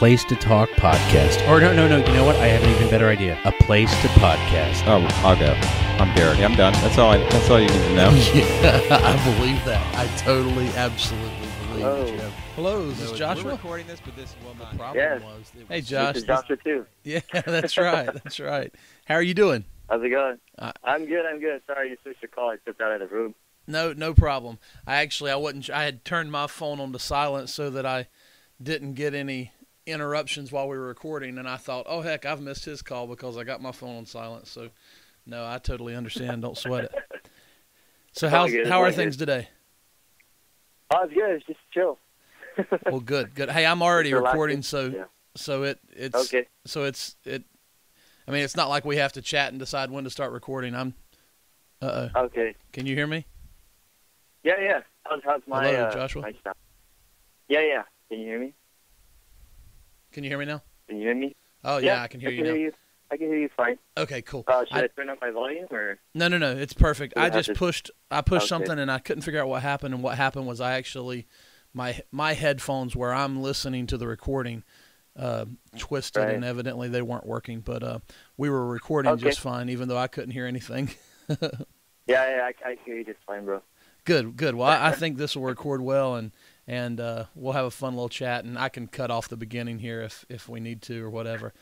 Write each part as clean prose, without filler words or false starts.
Place to Talk podcast. Or no, you know what? I have an even better idea. A Place to Podcast. Oh, I'll go. I'm Derek. I'm done. That's all you need to know. Yeah, I believe that. I totally, absolutely believe that you have. Hello, is this Joshua? We're recording this, but this will not. The problem was... Hey, Josh. This is Joshua, too. Yeah, that's right. That's right. How are you doing? How's it going? I'm good. Sorry you switched your call. I stepped out of the room. No problem. I had turned my phone on to silent so that I didn't get any interruptions while we were recording, and I thought, oh heck, I've missed his call because I got my phone on silent. So no, I totally understand. Don't sweat it. So how are things today? Oh, it's good. It's just chill. Well, good. Hey, I'm already recording, so it's okay. So I mean, it's not like we have to chat and decide when to start recording. Okay. Can you hear me? Yeah. How's my Hello, Joshua? my sound? Yeah. Can you hear me? Can you hear me now? Can you hear me? Oh yeah, I can hear you now. I can hear you fine. Okay, cool. Should I turn up my volume or? No, it's perfect. I pushed okay. something and I couldn't figure out what happened. And what happened was my headphones where I'm listening to the recording twisted, right. And evidently they weren't working. But we were recording just fine, even though I couldn't hear anything. Yeah, I hear you just fine, bro. Good. Well, I think this will record well, and we'll have a fun little chat, and I can cut off the beginning here if we need to or whatever.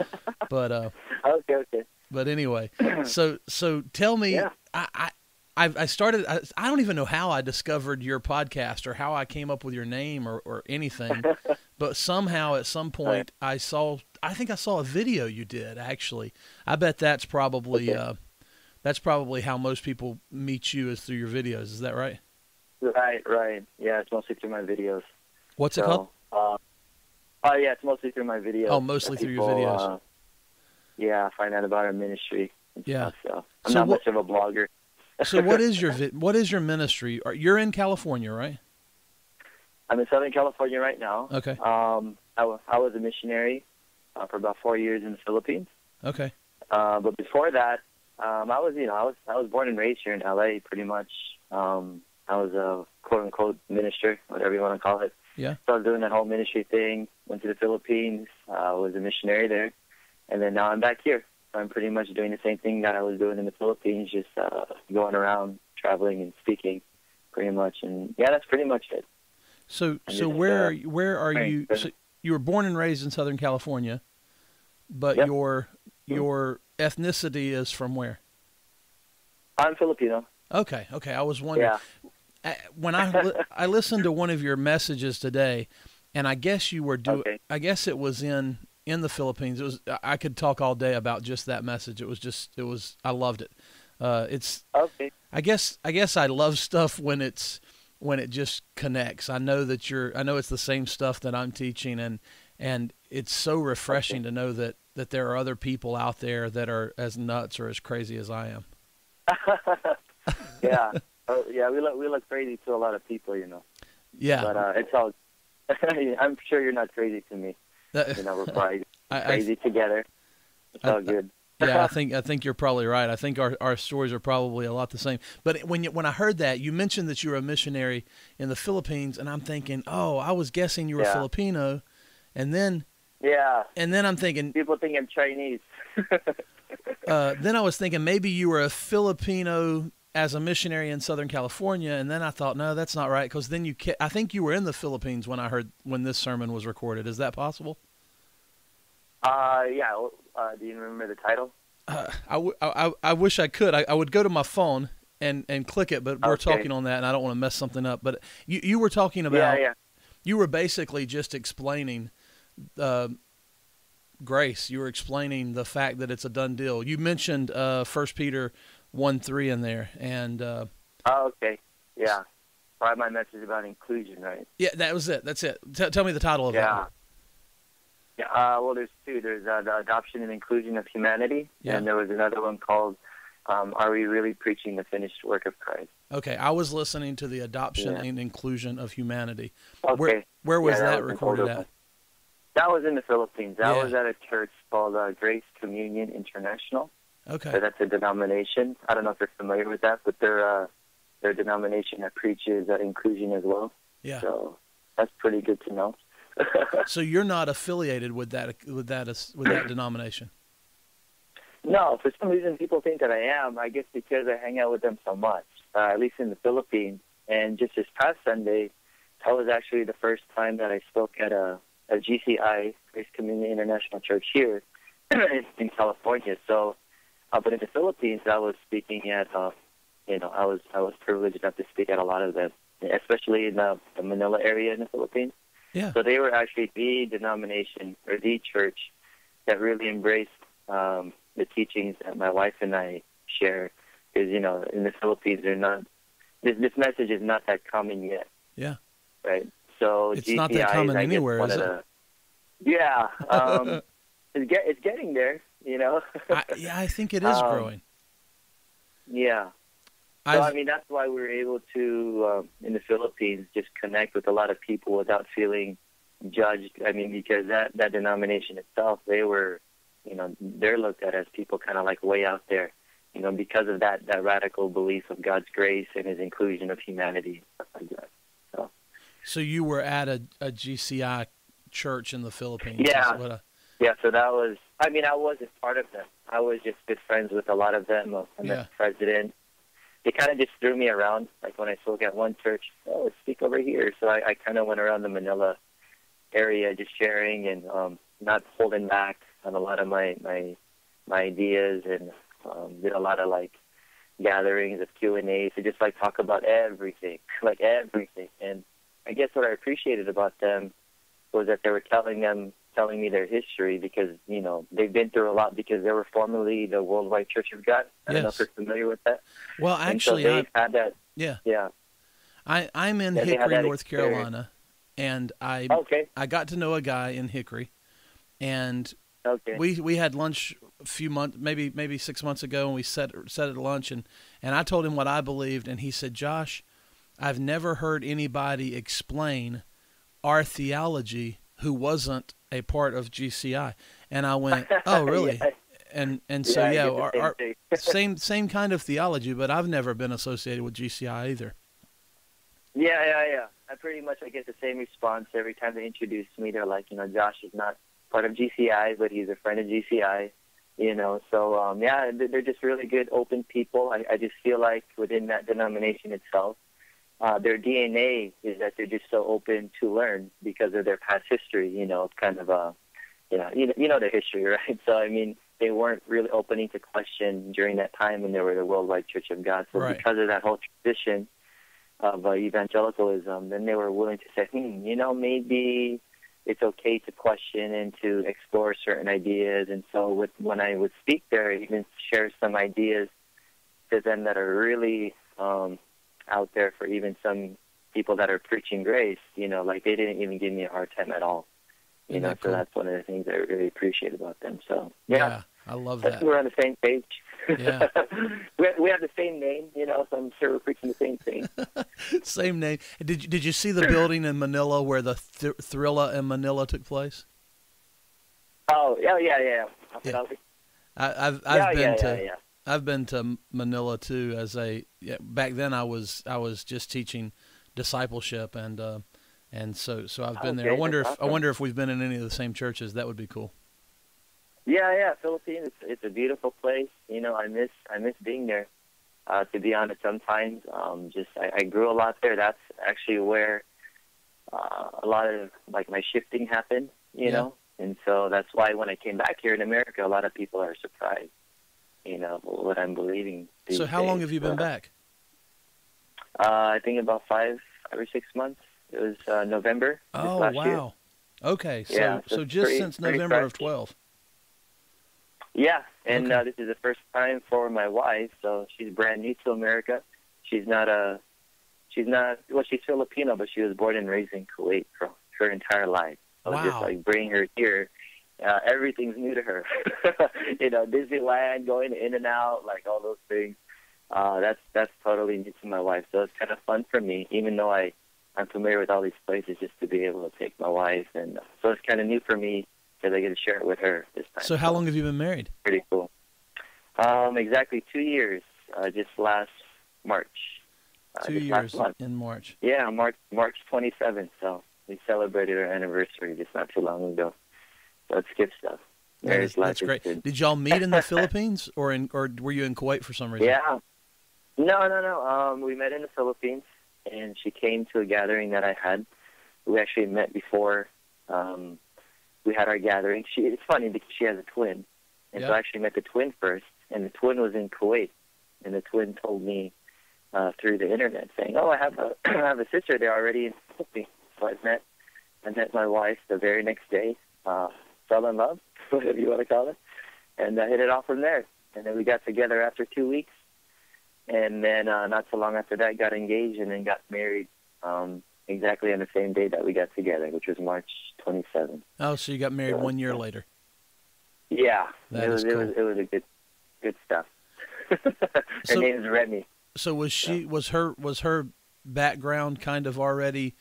But okay. But anyway, so tell me, yeah. I started. I don't even know how I discovered your podcast or how I came up with your name or anything, but somehow at some point I think I saw a video you did actually. I bet that's probably how most people meet you is through your videos. Is that right? Right. Yeah, it's mostly through my videos. What's it called? Yeah, it's mostly through my videos. Oh, mostly through your videos. Yeah, I find out about our ministry. Yeah. Stuff, so I'm not much of a blogger. So what is your ministry? You're in California, right? I'm in Southern California right now. Okay. I was a missionary for about 4 years in the Philippines. Okay. But before that, I was born and raised here in LA, pretty much. I was a quote unquote minister, whatever you want to call it. Yeah. So I was doing that whole ministry thing. Went to the Philippines. Was a missionary there, and then now I'm back here. So I'm pretty much doing the same thing that I was doing in the Philippines, just going around, traveling and speaking, pretty much. And yeah, that's pretty much it. So where are you? So you were born and raised in Southern California, but yep. your ethnicity is from where? I'm Filipino. Okay. I was wondering. Yeah. When I listened to one of your messages today, and I guess you were doing. Okay. I guess it was in the Philippines. It was. I could talk all day about just that message. It was. I loved it. It's. Okay. I guess I love stuff when it just connects. I know it's the same stuff that I'm teaching, and it's so refreshing to know that there are other people out there that are as nuts or as crazy as I am. Yeah. Yeah, we look crazy to a lot of people, you know. Yeah. But it's all. I'm sure you're not crazy to me. We're probably crazy together. It's all good. Yeah, I think you're probably right. I think our stories are probably a lot the same. But when I heard that, you mentioned that you were a missionary in the Philippines, and I'm thinking, oh, I was guessing you were Filipino, and then I'm thinking people think I'm Chinese. Then I was thinking maybe you were a Filipino as a missionary in Southern California, and then I thought, no, that's not right, because then I think you were in the Philippines when this sermon was recorded. Is that possible? Yeah. Do you remember the title? I wish I could. I would go to my phone and click it, but we're talking on that, and I don't want to mess something up. But you were talking about you were basically just explaining grace. You were explaining the fact that it's a done deal. You mentioned 1 Peter 1:3 in there, and okay, yeah. I have my message about inclusion, right? Yeah, that was it. That's it. Tell me the title of that. Yeah. Well, there's two. There's the adoption and inclusion of humanity, and there was another one called "Are We Really Preaching the Finished Work of Christ?" Okay, I was listening to the adoption and inclusion of humanity. Okay. Where was that recorded at? That was in the Philippines. That was at a church called Grace Communion International. Okay. So that's a denomination. I don't know if you're familiar with that, but they're a denomination that preaches inclusion as well. Yeah. So that's pretty good to know. So you're not affiliated with that denomination? No, for some reason people think that I am. I guess because I hang out with them so much, at least in the Philippines. And just this past Sunday, that was actually the first time that I spoke at a GCI, Grace Community International Church here in California. So, but in the Philippines, I was speaking at, I was privileged enough to speak at a lot of them, especially in the Manila area in the Philippines. Yeah. So they were actually the denomination or the church that really embraced the teachings that my wife and I share. Because, in the Philippines, this message is not that common yet. Yeah. Right? So it's GCI not that common is, anywhere, is it? Yeah. It's getting there, I think it is growing. Yeah. So, that's why we were able to, in the Philippines, just connect with a lot of people without feeling judged. Because that denomination itself, they were, they're looked at as people kind of like way out there, because of that radical belief of God's grace and his inclusion of humanity, stuff like that. So you were at a GCI church in the Philippines? Yeah. Yeah, so that was, I wasn't part of them. I was just good friends with a lot of them. I'm the president. They kind of just threw me around. Like when I spoke at one church, let's speak over here. So I kind of went around the Manila area just sharing and not holding back on a lot of my ideas, and did a lot of like gatherings of Q&A to just like talk about everything, like everything. And I guess what I appreciated about them was that they were telling me their history, because, they've been through a lot, because they were formerly the Worldwide Church of God. I don't know if you're familiar with that. Well, actually, so they've had that. Yeah. Yeah. I'm in Hickory, North Carolina, and I got to know a guy in Hickory, and we had lunch a few months, maybe 6 months ago, and we sat at lunch, and I told him what I believed, and he said, "Josh, I've never heard anybody explain our theology who wasn't a part of GCI." And I went, "Oh, really?" And so our same kind of theology, but I've never been associated with GCI either. Yeah. I pretty much get the same response every time they introduce me. They're like, Josh is not part of GCI, but he's a friend of GCI. So they're just really good, open people. I just feel like within that denomination itself, their DNA is that they're just so open to learn because of their past history. Kind of their history, right? So they weren't really opening to question during that time when they were the Worldwide Church of God. So because of that whole tradition of evangelicalism, then they were willing to say, maybe it's okay to question and to explore certain ideas. And so when I would speak there, I even share some ideas to them that are really out there for even some people that are preaching grace, like they didn't even give me a hard time at all. So that's one of the things I really appreciate about them. So yeah, I love that. We're on the same page. Yeah. we have the same name, so I'm sure we're preaching the same thing. Same name. Did you see the building in Manila where the Thrilla in Manila took place? Oh, yeah. I've been to Manila too back then I was just teaching discipleship, and so I've been there. I wonder if we've been in any of the same churches. That would be cool. Yeah, Philippines, it's a beautiful place. I miss being there. To be honest, sometimes I grew a lot there. That's actually where a lot of like my shifting happened, you know. And so that's why when I came back here in America, a lot of people are surprised, what I'm believing. So how long have you been back? I think about 5 or 6 months. It was November. Oh, last wow. year. Okay, so just since November of 12. Yeah, and this is the first time for my wife, so she's brand new to America. She's Filipino, but she was born and raised in Kuwait for her entire life. So just like bringing her here, everything's new to her. Disneyland, going in and out, like all those things. That's totally new to my wife. So it's kind of fun for me, even though I'm familiar with all these places, just to be able to take my wife. And so it's kind of new for me because I get to share it with her this time. So how long have you been married? Pretty cool. Exactly 2 years, just last March. 2 years in March. Yeah, March 27th. So we celebrated our anniversary just not too long ago. So it's good stuff. Marriage life That's is great. good. Did y'all meet in the Philippines, or were you in Kuwait for some reason? Yeah. No. We met in the Philippines, and she came to a gathering that I had. We actually met before we had our gathering. It's funny because she has a twin, and so I actually met the twin first, and the twin was in Kuwait, and the twin told me through the internet saying, "Oh, I have a I have a sister there already in the Philippines." So I met my wife the very next day. Fell in love, whatever you want to call it, and hit it off from there. And then we got together after 2 weeks, and then not so long after that, got engaged and then got married exactly on the same day that we got together, which was March 27th. Oh, so you got married 1 year later. Yeah, that is cool. It was a good stuff. Her name is Remy. So was her background kind of already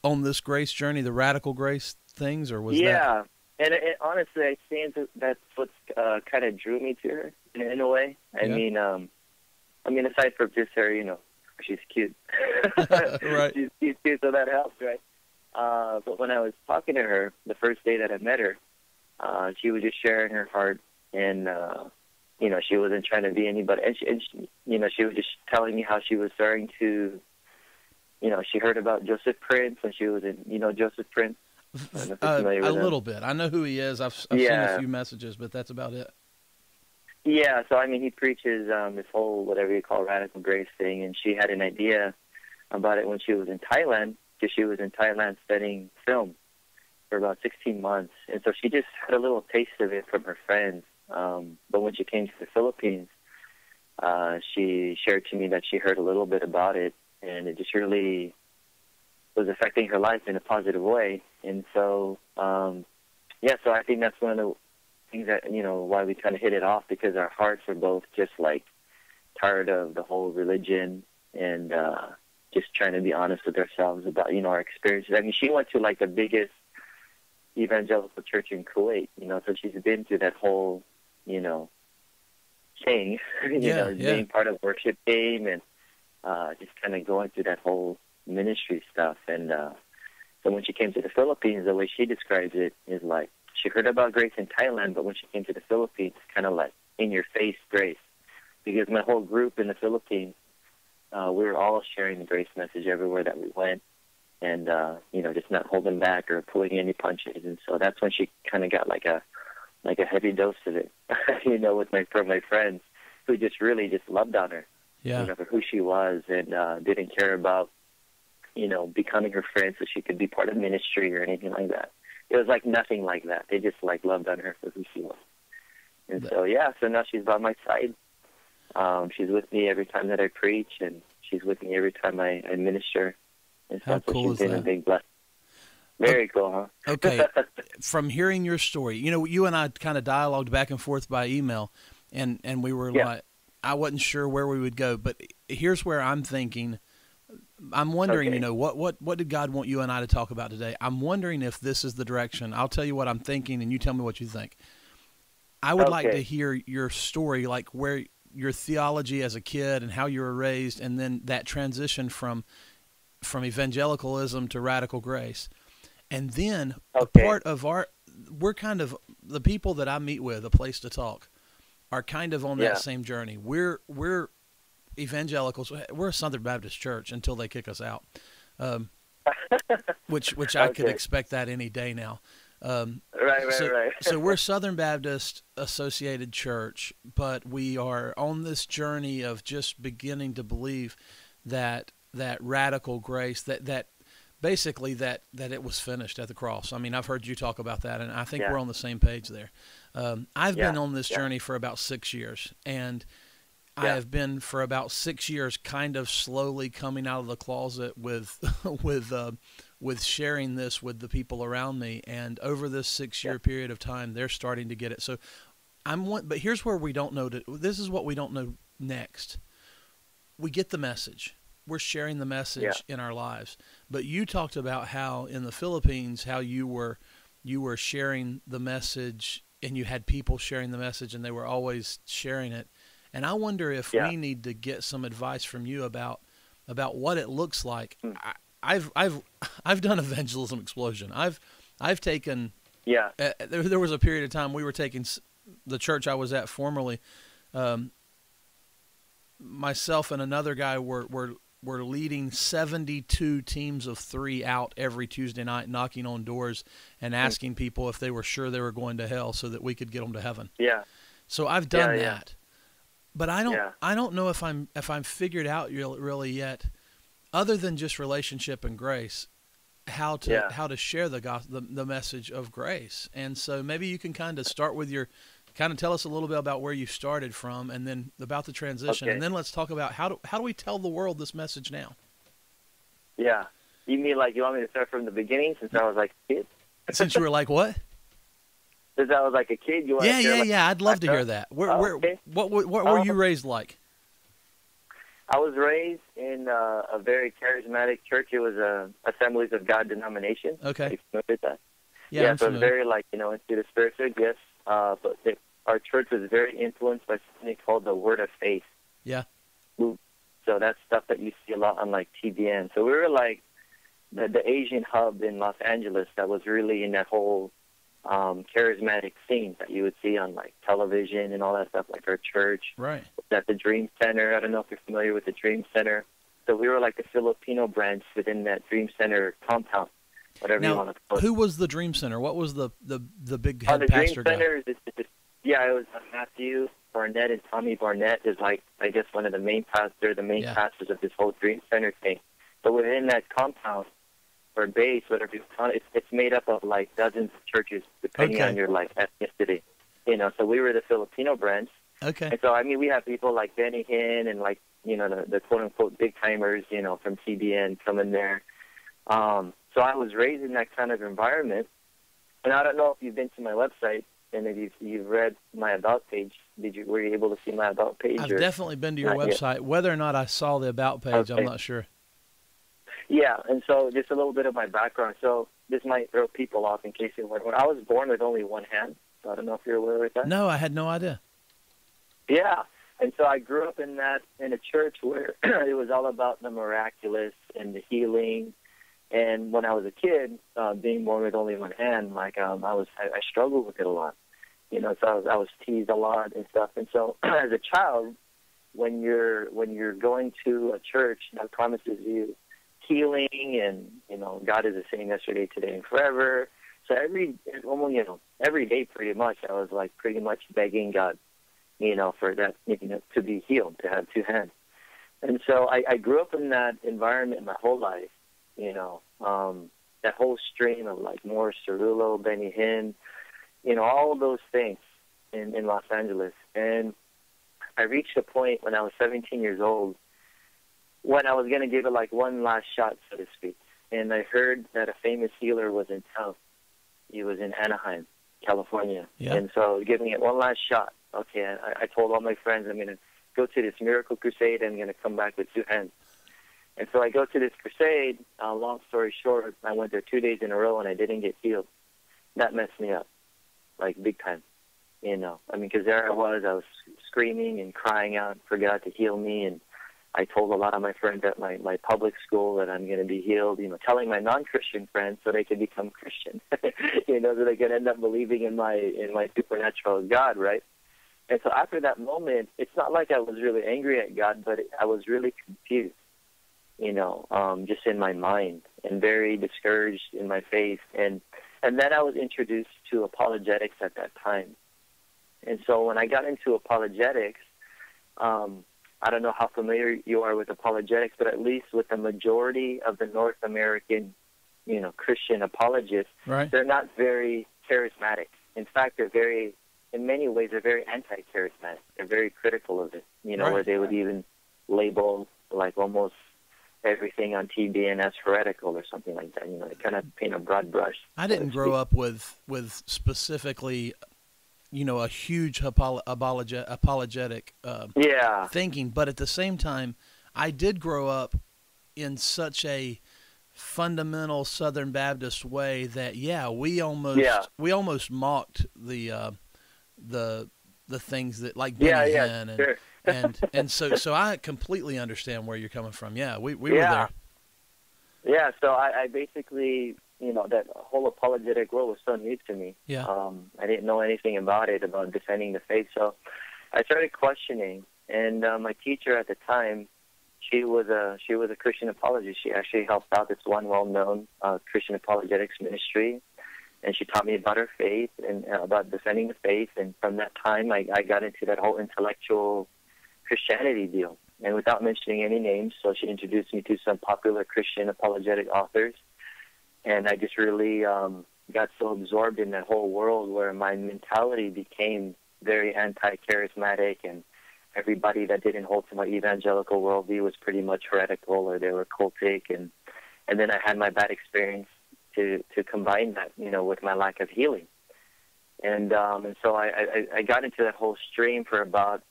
on this grace journey, the radical grace things, or was that? Yeah. And honestly, I think that's what kind of drew me to her in a way. I mean, aside from just her, she's cute. Right. She's cute, so that helps, right? But when I was talking to her the first day that I met her, she was just sharing her heart, and she wasn't trying to be anybody. And she was just telling me how she was starting to, she heard about Joseph Prince when she was in, Joseph Prince. A little bit. I know who he is. I've seen a few messages, but that's about it. Yeah, so he preaches this whole whatever you call radical grace thing, and she had an idea about it when she was in Thailand, because she was in Thailand studying film for about 16 months, and so she just had a little taste of it from her friends. But when she came to the Philippines, she shared to me that she heard a little bit about it, and it just really was affecting her life in a positive way. And so, so I think that's one of the things that, why we kind of hit it off, because our hearts were both just like tired of the whole religion and just trying to be honest with ourselves about, our experiences. I mean, she went to like the biggest evangelical church in Kuwait, so she's been through that whole, thing, being part of worship team and just kind of going through that whole ministry stuff. And so when she came to the Philippines, the way she describes it is like she heard about grace in Thailand, but when she came to the Philippines, it's kind of like in-your-face grace. Because my whole group in the Philippines, we were all sharing the grace message everywhere that we went, and just not holding back or pulling any punches. And so that's when she kind of got like a heavy dose of it, from my friends who just really just loved on her, for who she was, and didn't care about becoming her friend so she could be part of ministry or anything like that. It was like nothing like that. They just like loved on her for who she was. And so now she's by my side. She's with me every time that I preach, and she's with me every time I minister. And so How cool she's is been that? a big blessing. Very cool, huh? Okay. From hearing your story, you and I kind of dialogued back and forth by email, and we were like, I wasn't sure where we would go, but here's where I'm thinking. I'm wondering, what did God want you and I to talk about today? I'm wondering if this is the direction. I'll tell you what I'm thinking, and you tell me what you think. I would like to hear your story, like where your theology as a kid and how you were raised, and then that transition from evangelicalism to radical grace. And then a part of we're kind of, the people that I meet with, A Place to Talk, are kind of on that same journey. We're evangelicals. We're a Southern Baptist church until they kick us out, which I could expect that any day now. Right. So we're Southern Baptist Associated Church, but we are on this journey of just beginning to believe that radical grace, that basically that it was finished at the cross. I mean, I've heard you talk about that, and I think we're on the same page there. I've been on this journey for about 6 years, and I have been for about 6 years kind of slowly coming out of the closet with sharing this with the people around me. And over this 6 year period of time, they're starting to get it. So but here's where we don't know. This is what we don't know next. We get the message. We're sharing the message in our lives. But you talked about how in the Philippines, how you were sharing the message, and you had people sharing the message, and they were always sharing it. And I wonder if we need to get some advice from you about what it looks like. I've done Evangelism Explosion. I've taken. Yeah. There was a period of time we were taking the church I was at formerly. Myself and another guy were leading 72 teams of 3 out every Tuesday night, knocking on doors and asking people if they were sure they were going to hell, so that we could get them to heaven. Yeah. So I've done Yeah, that, but I don't know if I'm figured out really yet, other than just relationship and grace, how to share the message of grace. And so maybe you can kind of start with kind of tell us a little bit about where you started from, and then about the transition, Okay. and then let's talk about how do we tell the world this message now? Yeah. You mean like you want me to start from the beginning, since I was like a kid? Since you were like what? Since I was like a kid, you want to share, Yeah. I'd love to hear that. Okay. What were you raised like? I was raised in a very charismatic church. It was a Assemblies of God denomination. Okay. Are you familiar with that? Yeah, I'm so it's familiar. very into the spiritual gifts. But our church was very influenced by something called the Word of Faith. Yeah. So that's stuff that you see a lot on like TBN. So we were like the Asian hub in Los Angeles that was really in that whole charismatic scene that you would see on like television and all that stuff, like our church. Right. At the Dream Center. I don't know if you're familiar with the Dream Center. So we were like the Filipino branch within that Dream Center compound, whatever you want Now, to call it. who was the Dream Center? What was the big Oh, head the pastor Dream guy? Center is it was Matthew Barnett and Tommy Barnett is like, I guess, one of the main pastors of this whole Dream Center thing. But within that compound or base, whatever you call it, it's made up of like dozens of churches depending on your like ethnicity. So we were the Filipino branch. Okay. And so, I mean, we have people like Benny Hinn and like, the quote-unquote big-timers, from CBN coming there. So I was raised in that kind of environment. And I don't know if you've been to my website and if you've read my About page. Were you able to see my About page? I've definitely been to your website. Yet. Whether or not I saw the About page, I'm not sure. Yeah, and so just a little bit of my background. So this might throw people off in case you weren't. I was born with only one hand, so I don't know if you're aware of that. No, I had no idea. Yeah, and so I grew up in a church where it was all about the miraculous and the healing. And when I was a kid, being born with only one hand, I struggled with it a lot. So I was teased a lot and stuff. And so as a child, when you're going to a church that promises you healing and God is the same yesterday, today, and forever. So every day pretty much I was like pretty much begging God, for that, to be healed, to have two hands. And so I grew up in that environment my whole life, that whole stream of like Morris Cerullo, Benny Hinn, all of those things in Los Angeles. And I reached a point when I was 17 years old when I was going to give it like one last shot, so to speak. And I heard that a famous healer was in town. He was in Anaheim, California. Yeah. And so giving it one last shot. Okay, I told all my friends I'm going to go to this miracle crusade and I'm going to come back with two hands. And so I go to this crusade. Long story short, I went there 2 days in a row and I didn't get healed. That messed me up, like big time. Because there I was screaming and crying out for God to heal me. And I told a lot of my friends at my public school that I'm going to be healed, telling my non-Christian friends so they could become Christian, so they could end up believing in my supernatural God, right? And so after that moment, it's not like I was really angry at God, but I was really confused, just in my mind and very discouraged in my faith. And then I was introduced to apologetics at that time. And so when I got into apologetics, I don't know how familiar you are with apologetics, but at least with the majority of the North American, Christian apologists, right. They're not very charismatic. In fact, in many ways, they're very anti-charismatic. They're very critical of it, right. Where they would even label like almost everything on TBN as heretical or something like that. They kind of paint a broad brush. I didn't grow up with specifically a huge apologetic thinking. But at the same time, I did grow up in such a fundamental Southern Baptist way that we almost mocked the things that like Benny Hinn sure. and so I completely understand where you're coming from. Yeah, we were there. Yeah, so I basically, that whole apologetic world was so new to me. Yeah. I didn't know anything about it, about defending the faith. So I started questioning, and my teacher at the time, she was a Christian apologist. She actually helped out this one well-known Christian apologetics ministry, and she taught me about her faith and about defending the faith. And from that time, I got into that whole intellectual Christianity deal. And without mentioning any names, so she introduced me to some popular Christian apologetic authors. And I just really got so absorbed in that whole world where my mentality became very anti-charismatic, and everybody that didn't hold to my evangelical worldview was pretty much heretical, or they were cultic. And then I had my bad experience to combine that, with my lack of healing. And so I got into that whole stream for about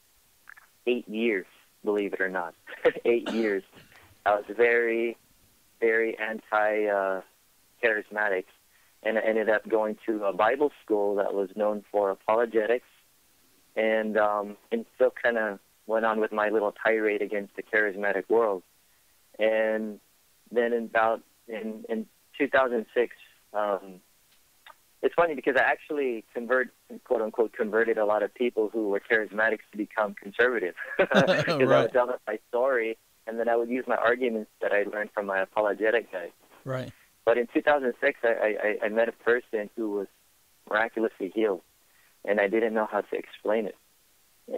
8 years, believe it or not. 8 years. I was very, very anti-charismatic, and I ended up going to a Bible school that was known for apologetics, and still kind of went on with my little tirade against the charismatic world. And then in 2006, it's funny because I actually quote unquote, converted a lot of people who were charismatics to become conservative. Because I would tell them my story, and then I would use my arguments that I learned from my apologetic guys. Right. But in 2006, I met a person who was miraculously healed, and I didn't know how to explain it.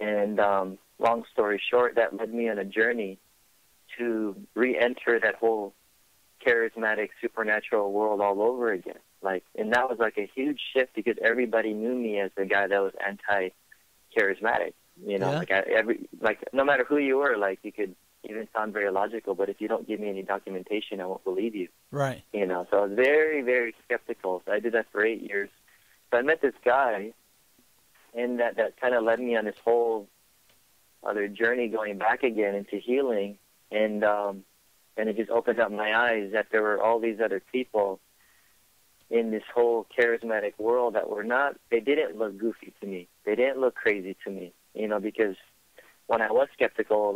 And long story short, that led me on a journey to re-enter that whole charismatic, supernatural world all over again. And that was like a huge shift because everybody knew me as the guy that was anti-charismatic. No matter who you were, you could even sound very logical, but if you don't give me any documentation, I won't believe you. Right. So I was very, very skeptical. So I did that for 8 years. So I met this guy, and that kind of led me on this whole other journey going back again into healing, and it just opened up my eyes that there were all these other people in this whole charismatic world that they didn't look goofy to me. They didn't look crazy to me, because when I was skeptical,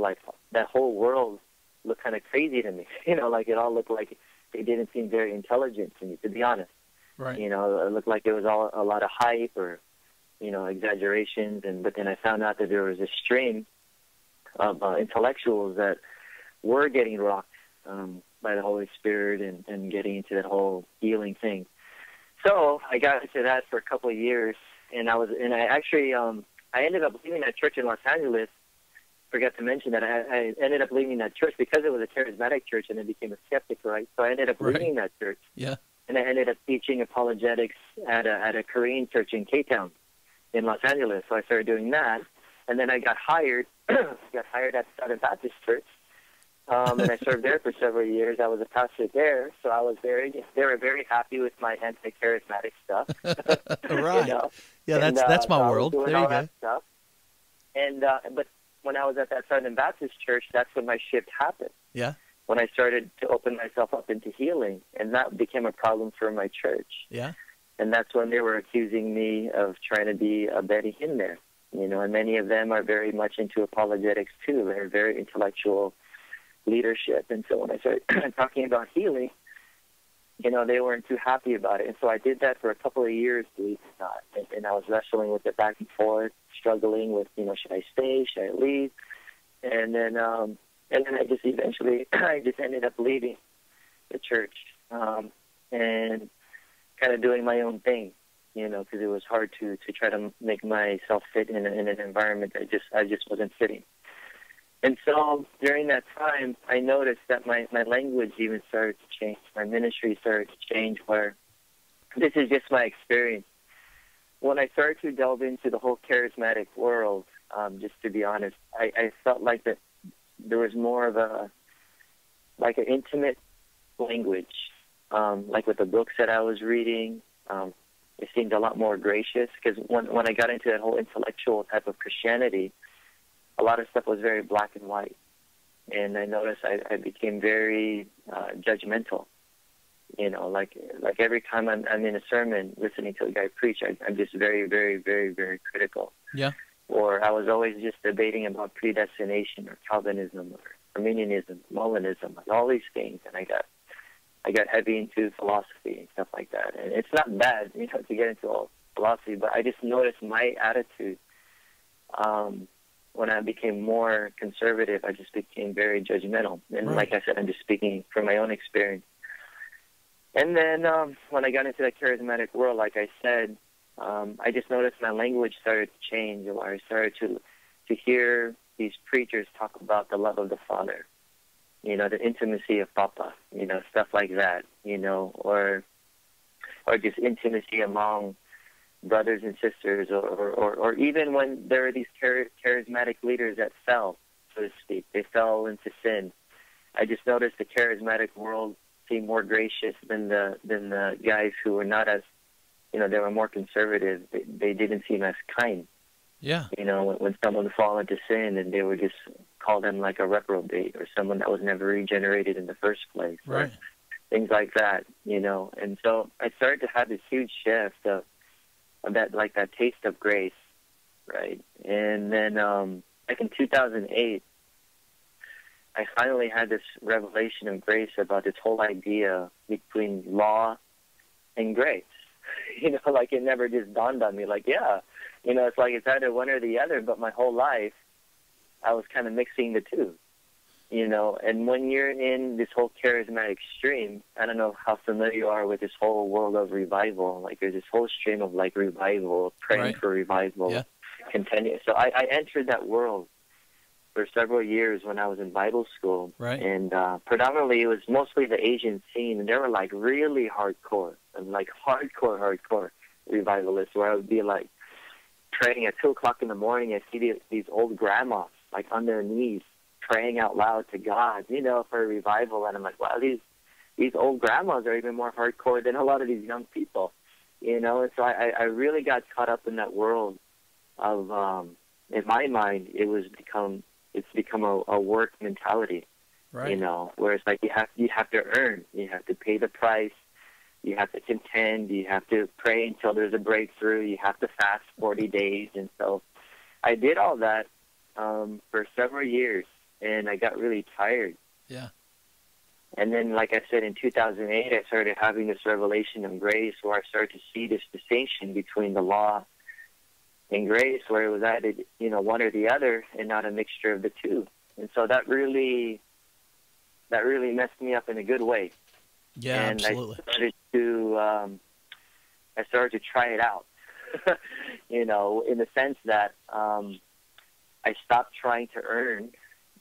that whole world looked kind of crazy to me. It all looked like they didn't seem very intelligent to me, to be honest. Right. It looked like it was all a lot of hype or, exaggerations. But then I found out that there was a stream of intellectuals that were getting rocked by the Holy Spirit and getting into that whole healing thing. So I got into that for a couple of years, and I ended up leaving that church in Los Angeles. Forgot to mention that I ended up leaving that church because it was a charismatic church, and I became a skeptic, right? So I ended up leaving that church. Yeah. And I ended up teaching apologetics at a Korean church in K-Town in Los Angeles. So I started doing that, and then I got hired. Got hired at Southern Baptist Church. And I served there for several years. I was a pastor there, so they were very happy with my anti-charismatic stuff. Right. Yeah, that's my world. There you go. Stuff. But when I was at that Southern Baptist Church, that's when my shift happened. Yeah. When I started to open myself up into healing, and that became a problem for my church. Yeah. And that's when they were accusing me of trying to be a Betty Hinn there. And many of them are very much into apologetics too. They're very intellectual leadership. And so when I started talking about healing, they weren't too happy about it. And so I did that for a couple of years, believe it or not. And I was wrestling with it back and forth, struggling with, should I stay? Should I leave? And then I just eventually, I just ended up leaving the church and kind of doing my own thing, because it was hard to try to make myself fit in an environment that I just wasn't fitting. And so during that time, I noticed that my language even started to change. My ministry started to change, where this is just my experience. When I started to delve into the whole charismatic world, just to be honest, I felt like that there was more of an intimate language, like with the books that I was reading. It seemed a lot more gracious, because when I got into that whole intellectual type of Christianity, a lot of stuff was very black and white. And I noticed I became very judgmental. Like every time I'm in a sermon listening to a guy preach, I'm just very, very, very, very critical. Yeah. Or I was always just debating about predestination or Calvinism or Arminianism, Molinism, like all these things. And I got I got heavy into philosophy and stuff like that. And it's not bad, you know, to get into all philosophy, but I just noticed my attitude, when I became more conservative, I just became very judgmental. And Right. like I said, I'm just speaking from my own experience. And then when I got into that charismatic world, like I said, I just noticed my language started to change. Or I started to hear these preachers talk about the love of the Father, you know, the intimacy of Papa, you know, stuff like that, you know, or just intimacy among brothers and sisters, or even when there are these charismatic leaders that fell, so to speak, they fell into sin. I just noticed the charismatic world seemed more gracious than the guys who were not as, you know, they were more conservative. They didn't seem as kind. Yeah. You know, when someone fall into sin, and they would just call them like a reprobate or someone that was never regenerated in the first place, Right. or things like that. You know, and so I started to have this huge shift of that, like that taste of grace, right? And then, like in 2008, I finally had this revelation of grace about this whole idea between law and grace. You know, like it never just dawned on me. Like, yeah, you know, it's like it's either one or the other. But my whole life, I was kind of mixing the two. You know, and when you're in this whole charismatic stream, I don't know how familiar you are with this whole world of revival. Like there's this whole stream of like revival, praying Right. for revival, Yeah. continue. So I entered that world for several years when I was in Bible school. Right. And predominantly it was mostly the Asian scene, and they were like really hardcore, and like hardcore revivalists, where I would be like praying at 2 o'clock in the morning. I see these old grandmas like on their knees praying out loud to God, you know, for a revival. And I'm like, wow, these old grandmas are even more hardcore than a lot of these young people, you know. And so I really got caught up in that world of, in my mind, it's become a work mentality, Right. you know, where it's like you have to earn, you have to pay the price, you have to contend, you have to pray until there's a breakthrough, you have to fast 40 days. And so I did all that for several years, and I got really tired. Yeah. And then, like I said, in 2008, I started having this revelation of grace, where I started to see this distinction between the law and grace, where it was added, you know, one or the other, and not a mixture of the two. And so that really messed me up in a good way. Yeah, And absolutely. I started to try it out, you know, in the sense that I stopped trying to earn,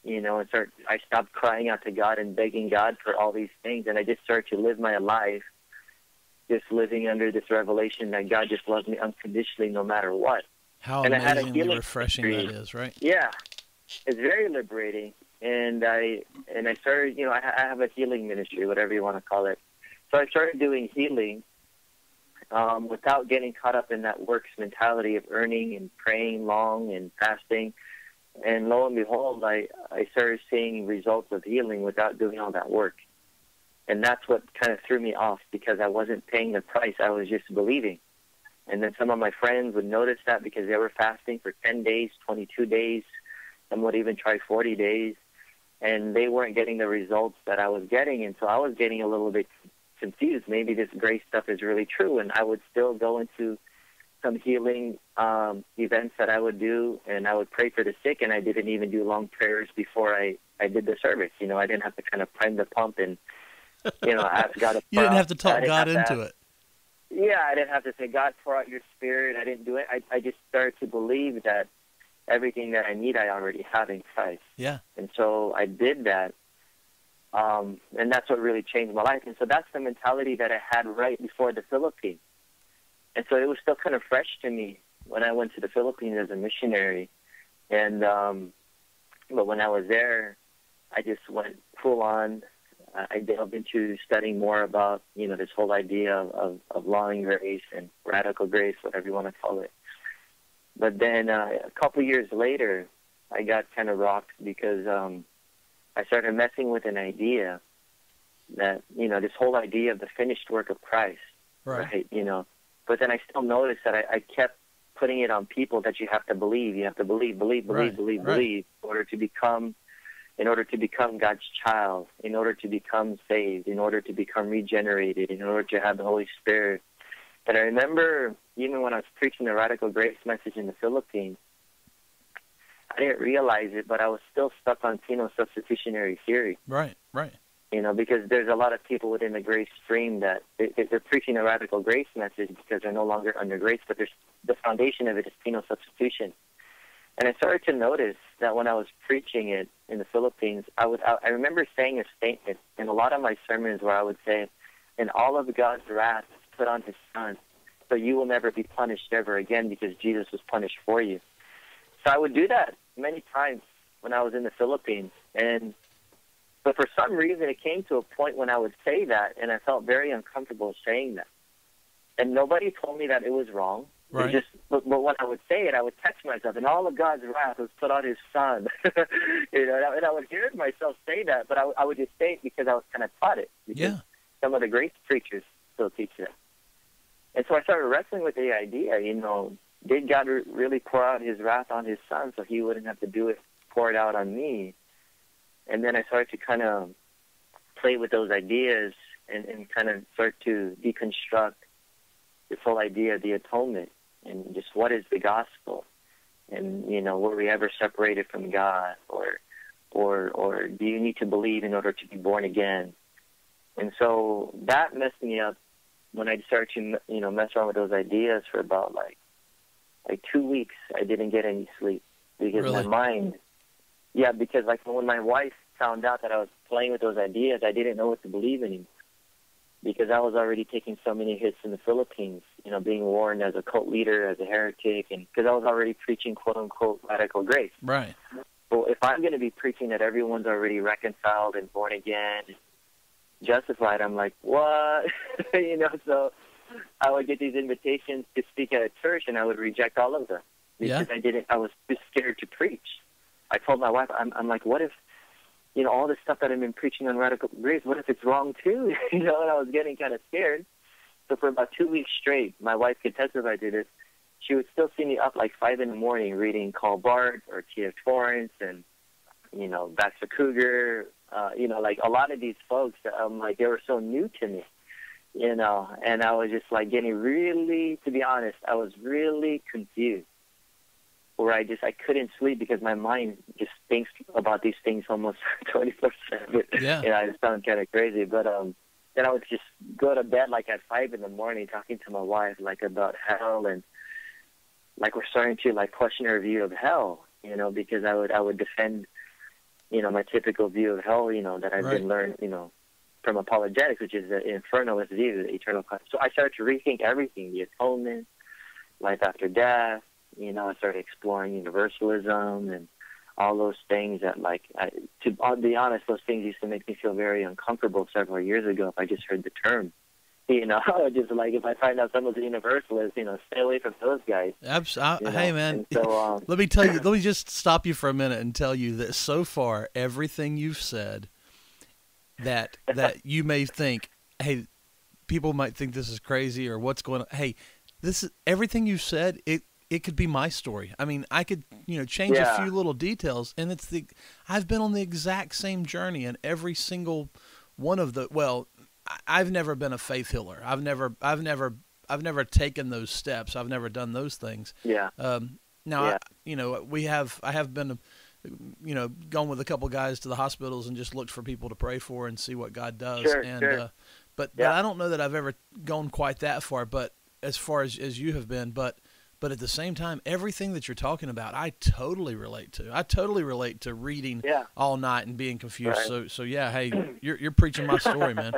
you know, I stopped crying out to God and begging God for all these things, and I just started to live my life just living under this revelation that God just loves me unconditionally no matter what. How And I had a amazingly healing refreshing ministry. that is, right? Yeah, it's very liberating. And I started, you know, I have a healing ministry, whatever you want to call it. So I started doing healing without getting caught up in that works mentality of earning and praying long and fasting. And lo and behold, I started seeing results of healing without doing all that work. And that's what kind of threw me off, because I wasn't paying the price. I was just believing. And then some of my friends would notice that, because they were fasting for 10 days, 22 days. Some would even try 40 days. And they weren't getting the results that I was getting. And so I was getting a little bit confused. Maybe this grace stuff is really true. And I would still go into some healing events that I would do, and I would pray for the sick, and I didn't even do long prayers before I did the service. You know, I didn't have to kind of prime the pump and, you know, ask God to You didn't have to talk God into it. Yeah, I didn't have to say, God, pour out your spirit. I didn't do it. I just started to believe that everything that I need, I already have in Christ. Yeah. And so I did that, and that's what really changed my life. And so that's the mentality that I had right before the Philippines. And so it was still kind of fresh to me when I went to the Philippines as a missionary. And but when I was there, I just went full on. I delved into studying more about, you know, this whole idea of law and grace and radical grace, whatever you want to call it. But then a couple years later, I got kind of rocked, because I started messing with an idea that, you know, this whole idea of the finished work of Christ, right? You know, but then I still noticed that I kept putting it on people that you have to believe, believe in order to become in order to become God's child, in order to become saved, in order to become regenerated, in order to have the Holy Spirit. And I remember even when I was preaching the Radical Grace message in the Philippines, I didn't realize it, but I was still stuck on penal substitutionary theory. Right, right. Because there's a lot of people within the grace stream that they're preaching a radical grace message because they're no longer under grace, but the foundation of it is penal substitution. And I started to notice that when I was preaching it in the Philippines, I remember saying a statement in a lot of my sermons where I would say, "And all of God's wrath is put on His Son, so you will never be punished ever again because Jesus was punished for you." So I would do that many times when I was in the Philippines, but for some reason it came to a point when I would say that, and I felt very uncomfortable saying that. And nobody told me that it was wrong. Right. But when I would say it, I would text myself, "And all of God's wrath was put on His Son." And I would hear myself say that, but I would just say it because I was kind of taught it. Because some of the great preachers still teach that. And so I started wrestling with the idea, did God really pour out His wrath on His Son so He wouldn't have to do it, pour it out on me? And then I started to kind of play with those ideas and kind of start to deconstruct this whole idea of the atonement and just what is the gospel, and were we ever separated from God, or do you need to believe in order to be born again? And so that messed me up when I started to mess around with those ideas for about like 2 weeks. I didn't get any sleep because Really? my mind, because like when my wife found out that I was playing with those ideas, I didn't know what to believe anymore. Because I was already taking so many hits in the Philippines, being warned as a cult leader, as a heretic, and because I was already preaching quote-unquote radical grace. Right. Well, if I'm going to be preaching that everyone's already reconciled and born again, justified, I'm like, what? So I would get these invitations to speak at a church, and I would reject all of them because I was too scared to preach. I told my wife, I'm like, what if, all this stuff that I've been preaching on radical grace, what if it's wrong too? And I was getting kind of scared. So for about 2 weeks straight, my wife could testify to this, she would still see me up like 5 in the morning reading Karl Barth or T.F. Torrance and, Baxter Kruger, like a lot of these folks, like they were so new to me, and I was just like getting really, to be honest, I was really confused. Where I couldn't sleep because my mind just thinks about these things almost 24/7. Yeah. I just sound kind of crazy, but then I would just go to bed like at 5 in the morning talking to my wife like about hell, and like we're starting to like question her view of hell, because I would defend, my typical view of hell, that I've been learned, from apologetics, which is the infernalist view, the eternal consequence. So I started to rethink everything: the atonement, life after death. I started exploring universalism and all those things that, to be honest, those things used to make me feel very uncomfortable several years ago if I just heard the term. Just like if I find out someone's a universalist, stay away from those guys. Hey, man, so, let me just stop you for a minute and tell you that so far, everything you've said that you may think, hey, people might think this is crazy or what's going on. Hey, this is everything you said. It could be my story. I mean, I could, change a few little details, and I've been on the exact same journey, and every single one of I've never been a faith healer. I've never taken those steps. I've never done those things. Yeah. Now, I have been, gone with a couple guys to the hospitals and just looked for people to pray for and see what God does. Sure. But I don't know that I've ever gone quite that far. But as far as you have been, but at the same time, everything that you're talking about, I totally relate to. I totally relate to reading all night and being confused. Right. So yeah, hey, you're preaching my story, man.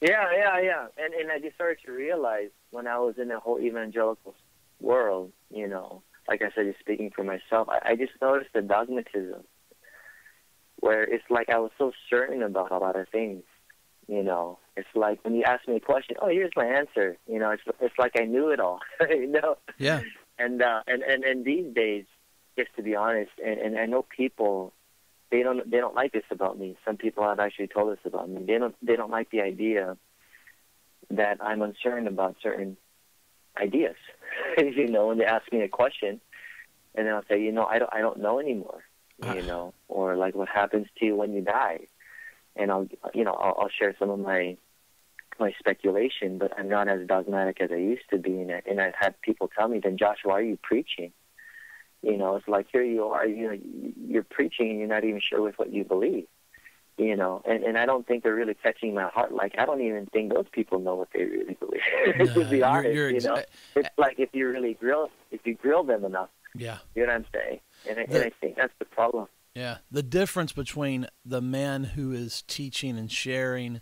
Yeah. And I just started to realize when I was in the whole evangelical world, like I said, just speaking for myself, I just noticed the dogmatism where it's like I was so certain about a lot of things. It's like when you ask me a question, oh, here's my answer. It's like I knew it all. Yeah. And these days, just to be honest, and I know people, they don't like this about me. Some people have actually told us about me. They don't like the idea that I'm uncertain about certain ideas. When they ask me a question, and then I'll say, I don't know anymore. you know, or like what happens to you when you die. And I'll share some of my speculation, but I'm not as dogmatic as I used to be. And I've had people tell me, then Josh, why are you preaching? You know, it's like, here you are, you're preaching and you're not even sure with what you believe. You know, and I don't think they're really touching my heart. Like, I don't even think those people know what they really believe. No, to be honest, you know, it's like if you grill them enough. Yeah, you know what I'm saying. And I think that's the problem. Yeah, the difference between the man who is teaching and sharing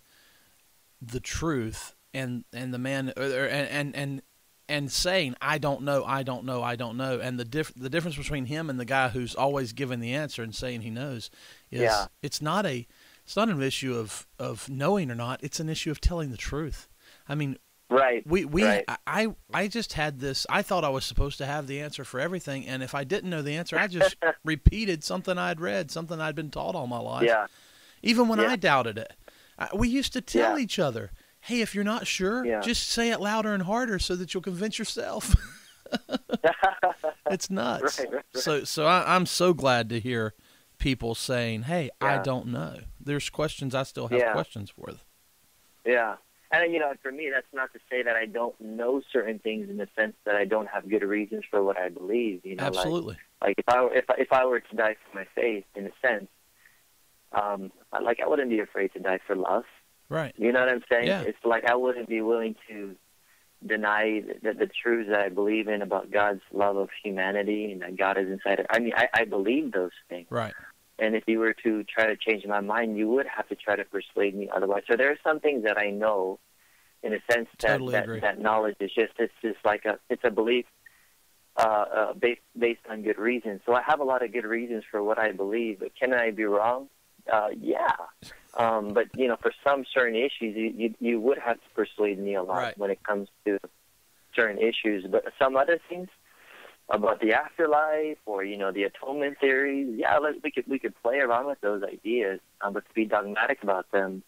the truth and the man and saying I don't know, and the difference between him and the guy who's always giving the answer and saying he knows is it's not an issue of knowing or not. It's an issue of telling the truth. I mean, right. I just had this. I thought I was supposed to have the answer for everything, and if I didn't know the answer, I just repeated something I'd read, something I'd been taught all my life. Yeah. Even when I doubted it, we used to tell each other, "Hey, if you're not sure, just say it louder and harder so that you'll convince yourself." It's nuts. Right. So I'm so glad to hear people saying, "Hey, I don't know." There's questions I still have questions for. Yeah. And, you know, for me, that's not to say that I don't know certain things in the sense that I don't have good reasons for what I believe. You know, absolutely. Like if I were to die for my faith, in a sense, I wouldn't be afraid to die for love. Right. You know what I'm saying? Yeah. It's like I wouldn't be willing to deny the truths that I believe in about God's love of humanity and that God is inside it. I mean, I believe those things. Right. And if you were to try to change my mind, you would have to try to persuade me otherwise. So there are some things that I know, in a sense, that knowledge is it's a belief based on good reasons. So I have a lot of good reasons for what I believe, but can I be wrong? Yeah. But, you know, for some certain issues, you would have to persuade me a lot when it comes to certain issues. But some other things about the afterlife or, you know, the atonement theories, we could play around with those ideas, but to be dogmatic about them,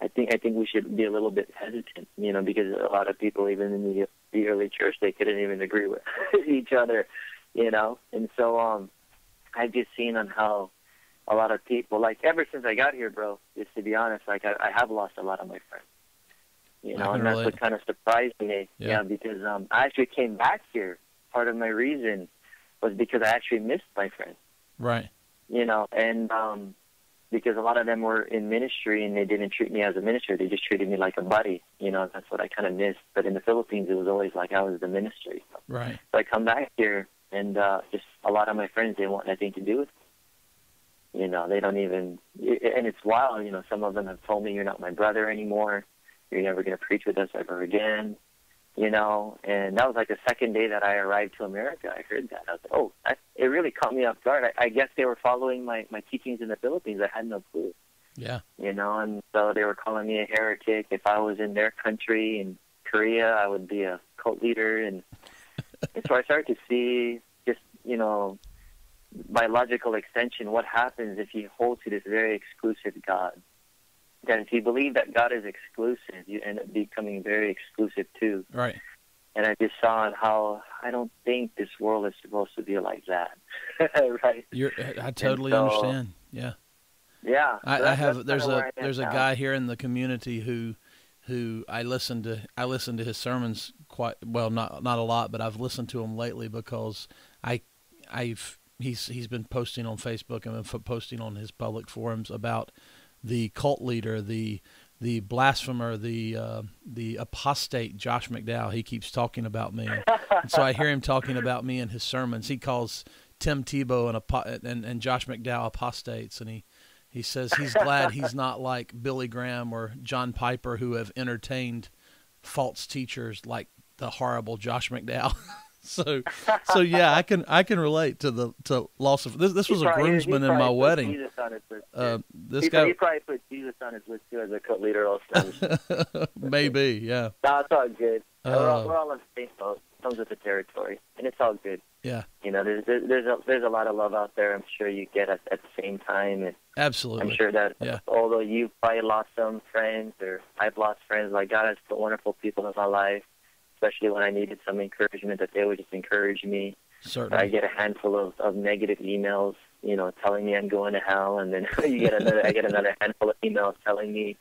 I think we should be a little bit hesitant, you know, because a lot of people, even in the early church, they couldn't even agree with each other, you know. And so I've just seen on how a lot of people, like ever since I got here, bro, just to be honest, like I have lost a lot of my friends, you know, and that's what kind of surprised me, because I actually came back here. Part of my reason was because I actually missed my friends. Right. You know, and because a lot of them were in ministry and they didn't treat me as a minister. They just treated me like a buddy. You know, that's what I kind of missed. But in the Philippines, it was always like I was the ministry. Right. So I come back here and just a lot of my friends, they want nothing to do with me. You know, they don't even, and it's wild, you know, some of them have told me, you're not my brother anymore. You're never going to preach with us ever again. You know, and that was like the second day that I arrived to America. I heard that. I was like, oh, it really caught me off guard. I guess they were following my teachings in the Philippines. I had no clue. Yeah. You know, and so they were calling me a heretic. If I was in their country, in Korea, I would be a cult leader. And so I started to see just, you know, by logical extension, what happens if you hold to this very exclusive God. That if you believe that God is exclusive, you end up becoming very exclusive too. Right. And I just saw how I don't think this world is supposed to be like that. Right. I totally understand. Yeah. Yeah. There's a guy here in the community who I listen to his sermons quite well, not a lot, but I've listened to him lately because he's been posting on Facebook and been posting on his public forums about the cult leader, the blasphemer, the apostate Josh McDowell. He keeps talking about me, and so I hear him talking about me in his sermons. He calls Tim Tebow and Josh McDowell apostates, and he says he's glad he's not like Billy Graham or John Piper, who have entertained false teachers like the horrible Josh McDowell. So yeah, I can relate to loss of this was a groomsman in my wedding. Jesus on his list too. He probably put Jesus on his list too as a cult leader also. Maybe, yeah. No, it's all good. We're all on the same boat. It comes with the territory, and it's all good. Yeah. You know, there's a lot of love out there. I'm sure you get at the same time. And absolutely. I'm sure that although you've probably lost some friends, or I've lost friends, like God has put wonderful people in my life. Especially when I needed some encouragement, that they would just encourage me. Certainly. I get a handful of negative emails, telling me I'm going to hell, and then I get another handful of emails telling me,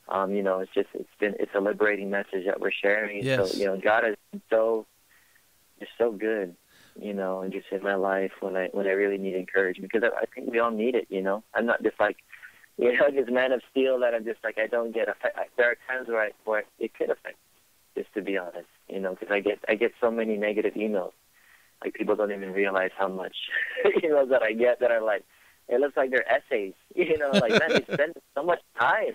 it's a liberating message that we're sharing. Yes. So, God has been so good, and just in my life when I really need encouragement, because I think we all need it. I'm not just like, this man of steel that I'm just like, I don't get affected. There are times where it could affect me, just to be honest, because I get so many negative emails. Like, people don't even realize how much emails that I get that are like, it looks like they're essays. Like, man, they spend so much time.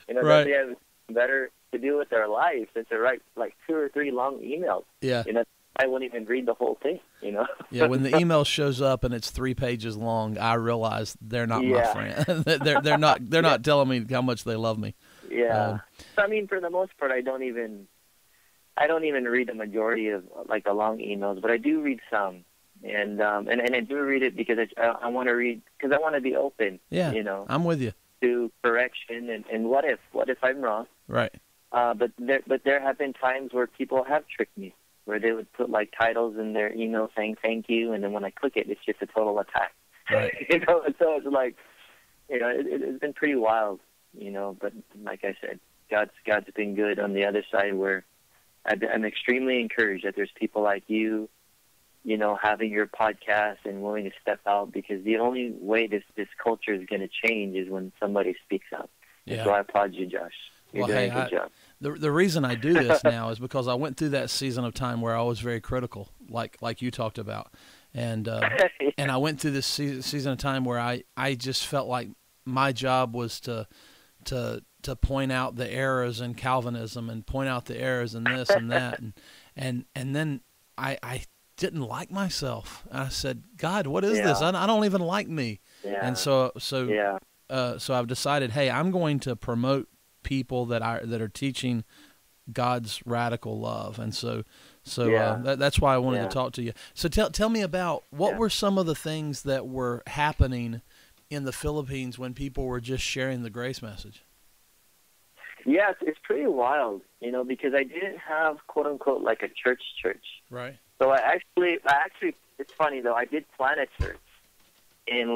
Right. They have better to do with their life than to write like 2 or 3 long emails. Yeah. I wouldn't even read the whole thing. Yeah. When the email shows up and it's 3 pages long, I realize they're not my friend. they're not telling me how much they love me. Yeah. So, I mean, for the most part, I don't even read the majority of like the long emails, but I do read some, and I do read it because I want to read, because I want to be open. Yeah, I'm with you. To correction and what if I'm wrong? Right. But there have been times where people have tricked me, where they would put like titles in their email saying thank you, and then when I click it, it's just a total attack. Right. So it's like, it's been pretty wild. But like I said, God's been good on the other side, where I'm extremely encouraged that there's people like you, having your podcast and willing to step out, because the only way this culture is going to change is when somebody speaks up. Yeah. So I applaud you, Josh. You're doing a good job. The reason I do this now is because I went through that season of time where I was very critical, like you talked about, and and I went through this season of time where I just felt like my job was to point out the errors in Calvinism and point out the errors in this and that, and then I didn't like myself. I said, God, what is this? I don't even like me. Yeah. And so I've decided, hey, I'm going to promote people that are teaching God's radical love, and so that's why I wanted to talk to you. So tell me about what were some of the things that were happening in the Philippines when people were just sharing the grace message. Yeah, it's pretty wild, because I didn't have, quote unquote, like a church. Right. So I actually, it's funny though, I did plant a church in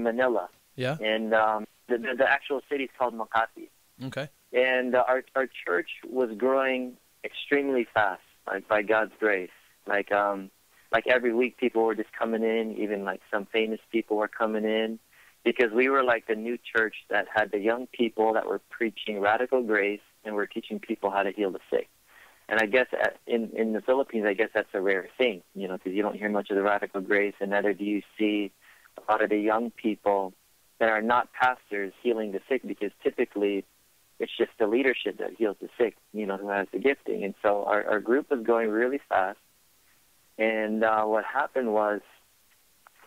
Manila. Yeah. And the actual city is called Makati. Okay. And our church was growing extremely fast, like by God's grace. Like every week people were just coming in, even like some famous people were coming in, because we were like the new church that had the young people that were preaching radical grace and were teaching people how to heal the sick. And I guess in the Philippines, I guess that's a rare thing, because you don't hear much of the radical grace, and neither do you see a lot of the young people that are not pastors healing the sick, because typically it's just the leadership that heals the sick, who has the gifting. And so our group was going really fast. And what happened was,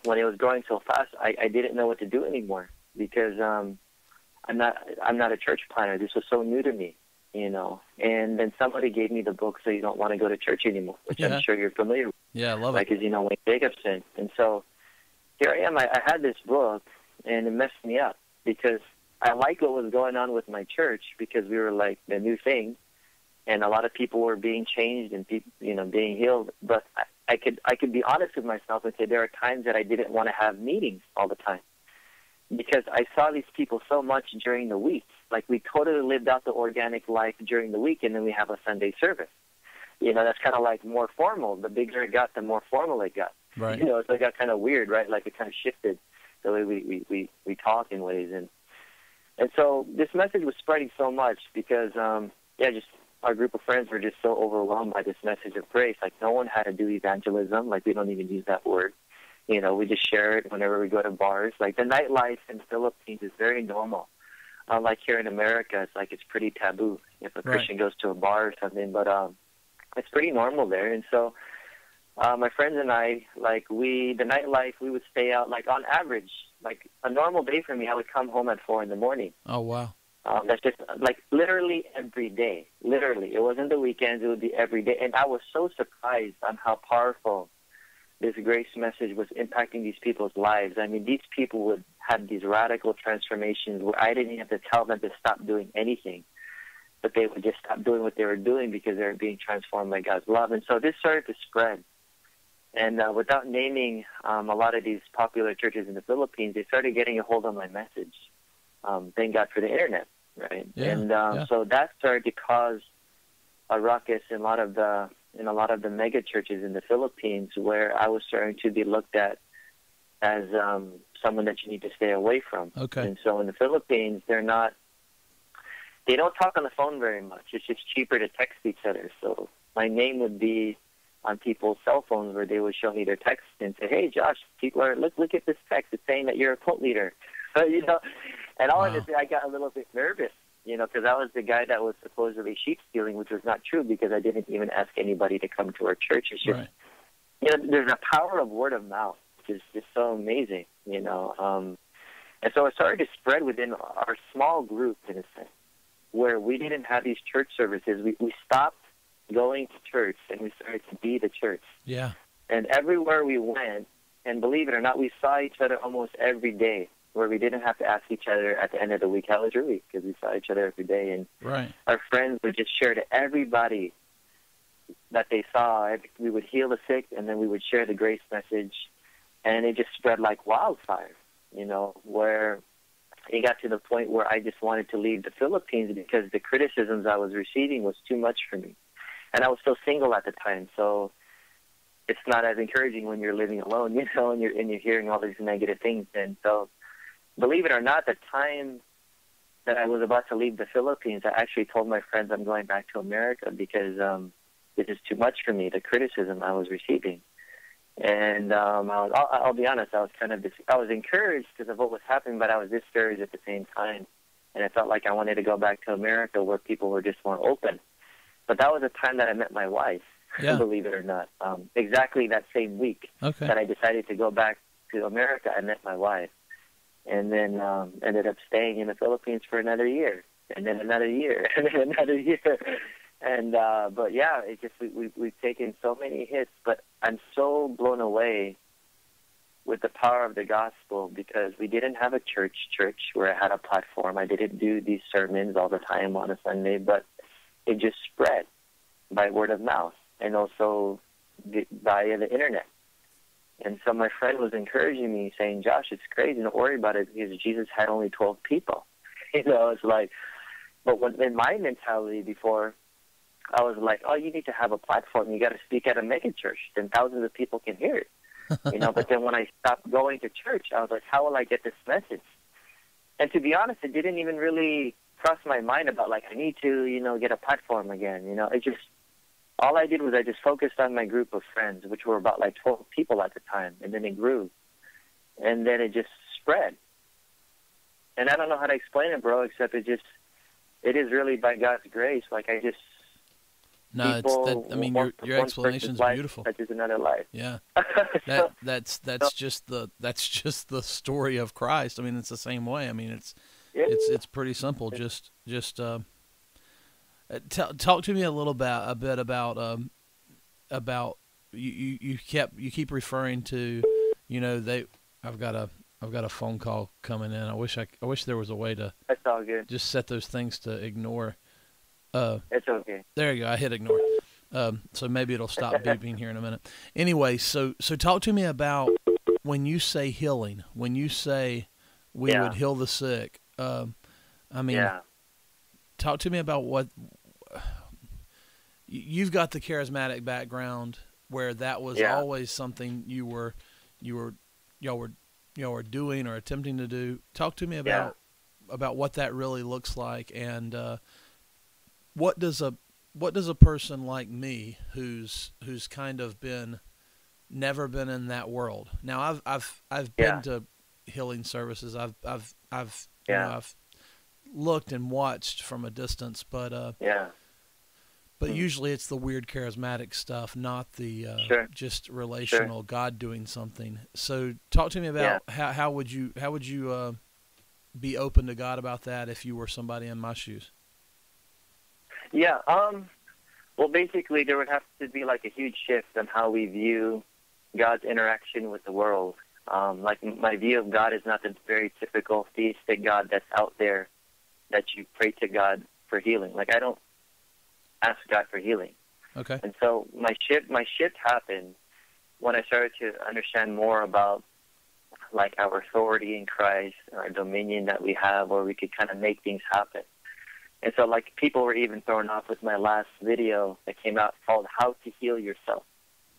when it was growing so fast, I didn't know what to do anymore, because I'm not a church planner. This was so new to me, And then somebody gave me the book, So You Don't Want to Go to Church Anymore, which I'm sure you're familiar with. Yeah, I love it. Like, as Wayne Jacobson. And so here I am. I had this book, and it messed me up, because I liked what was going on with my church, because we were like the new thing, and a lot of people were being changed and people, being healed. But I could be honest with myself and say there are times that I didn't want to have meetings all the time, because I saw these people so much during the week. Like, we totally lived out the organic life during the week, and then we have a Sunday service. That's kind of like more formal. The bigger it got, the more formal it got. Right. So it got kind of weird, right? Like, it kind of shifted the way we talk in ways. And so this message was spreading so much because, just our group of friends were just so overwhelmed by this message of grace. Like, no one had to do evangelism. Like, we don't even use that word. We just share it whenever we go to bars. Like, the nightlife in the Philippines is very normal. Like here in America, it's pretty taboo if a Christian goes to a bar or something. But it's pretty normal there. And so my friends and I, the nightlife, we would stay out, like, on average, like a normal day for me, I would come home at 4 in the morning. Oh, wow. That's just like literally every day. Literally. It wasn't the weekends. It would be every day. And I was so surprised on how powerful this grace message was impacting these people's lives. I mean, these people would have these radical transformations where I didn't have to tell them to stop doing anything, but they would just stop doing what they were doing because they were being transformed by God's love. And so this started to spread. And without naming a lot of these popular churches in the Philippines, they started getting a hold of my message. Thank God for the internet, right? Yeah, And so that started to cause a ruckus in a lot of the mega churches in the Philippines, where I was starting to be looked at as someone that you need to stay away from. Okay. And so in the Philippines, they don't talk on the phone very much. It's just cheaper to text each other. So my name would be on people's cell phones, where they would show me their text and say, "Hey, Josh, people are look at this text. It's saying that you're a cult leader." You know, and all Wow. of this, I got a little bit nervous, you know, because I was the guy that was supposedly sheep stealing, which was not true, because I didn't even ask anybody to come to our church. It's just, Right. you know, there's a power of word of mouth, which is just so amazing, you know. And so it started to spread within our small group, in a sense, where we didn't have these church services. We stopped going to church, and we started to be the church. Yeah. And everywhere we went, and believe it or not, we saw each other almost every day, where we didn't have to ask each other at the end of the week, "How was your week?" because we saw each other every day. And Right. our friends would just share to everybody that they saw. We would heal the sick, and then we would share the grace message, and it just spread like wildfire, you know, where it got to the point where I just wanted to leave the Philippines, because the criticisms I was receiving was too much for me. And I was still single at the time, so it's not as encouraging when you're living alone, you know, and you're hearing all these negative things. And so, believe it or not, the time that I was about to leave the Philippines, I actually told my friends I'm going back to America, because this is too much for me, the criticism I was receiving. And I'll be honest, I was encouraged because of what was happening, but I was discouraged at the same time. And I felt like I wanted to go back to America, where people were just more open. But that was the time that I met my wife, Yeah. believe it or not. Exactly that same week Okay. that I decided to go back to America, I met my wife. And then ended up staying in the Philippines for another year, and then another year, and then another year. And but yeah, it just we've taken so many hits, but I'm so blown away with the power of the gospel, because we didn't have a church where I had a platform. I didn't do these sermons all the time on a Sunday, but it just spread by word of mouth, and also via the internet. And so my friend was encouraging me, saying, "Josh, it's crazy, don't worry about it, because Jesus had only 12 people." You know, it's like, but in my mentality before, I was like, "Oh, you need to have a platform. You got to speak at a mega church, then thousands of people can hear it." You know, but then when I stopped going to church, I was like, "How will I get this message?" And to be honest, it didn't even really cross my mind about, like, I need to, you know, get a platform again. You know, it just, all I did was I just focused on my group of friends, which were about like 12 people at the time, and then it grew, and then it just spread. And I don't know how to explain it, bro, except it is really by God's grace. Like, I just, No, I mean, your explanation's beautiful. Touches another life. Yeah. That's just the story of Christ. I mean, it's the same way. I mean, it's pretty simple. Just talk to me a bit about you keep referring to, you know, I've got a phone call coming in. I wish there was a way to. That's all good. Just set those things to ignore. It's okay. There you go. I hit ignore. So maybe it'll stop beeping here in a minute. Anyway, so talk to me about when you say healing, when you say we would heal the sick. I mean, talk to me about what you've got, the charismatic background where that was always something y'all were doing or attempting to do. Talk to me about what that really looks like, and what does a person like me who's kind of never been in that world. Now I've been to healing services. I've looked and watched from a distance, but usually it's the weird charismatic stuff, not the just relational God doing something. So talk to me about how would you be open to God about that if you were somebody in my shoes? Yeah. Well, basically, there would have to be like a huge shift on how we view God's interaction with the world. Like, my view of God is not the very typical theistic God that's out there that you pray to God for healing. Like, I don't ask God for healing. Okay. And so my shift happened when I started to understand more about like our authority in Christ, our dominion that we have, where we could kind of make things happen. And so, like, people were even thrown off with my last video that came out called "How to Heal Yourself."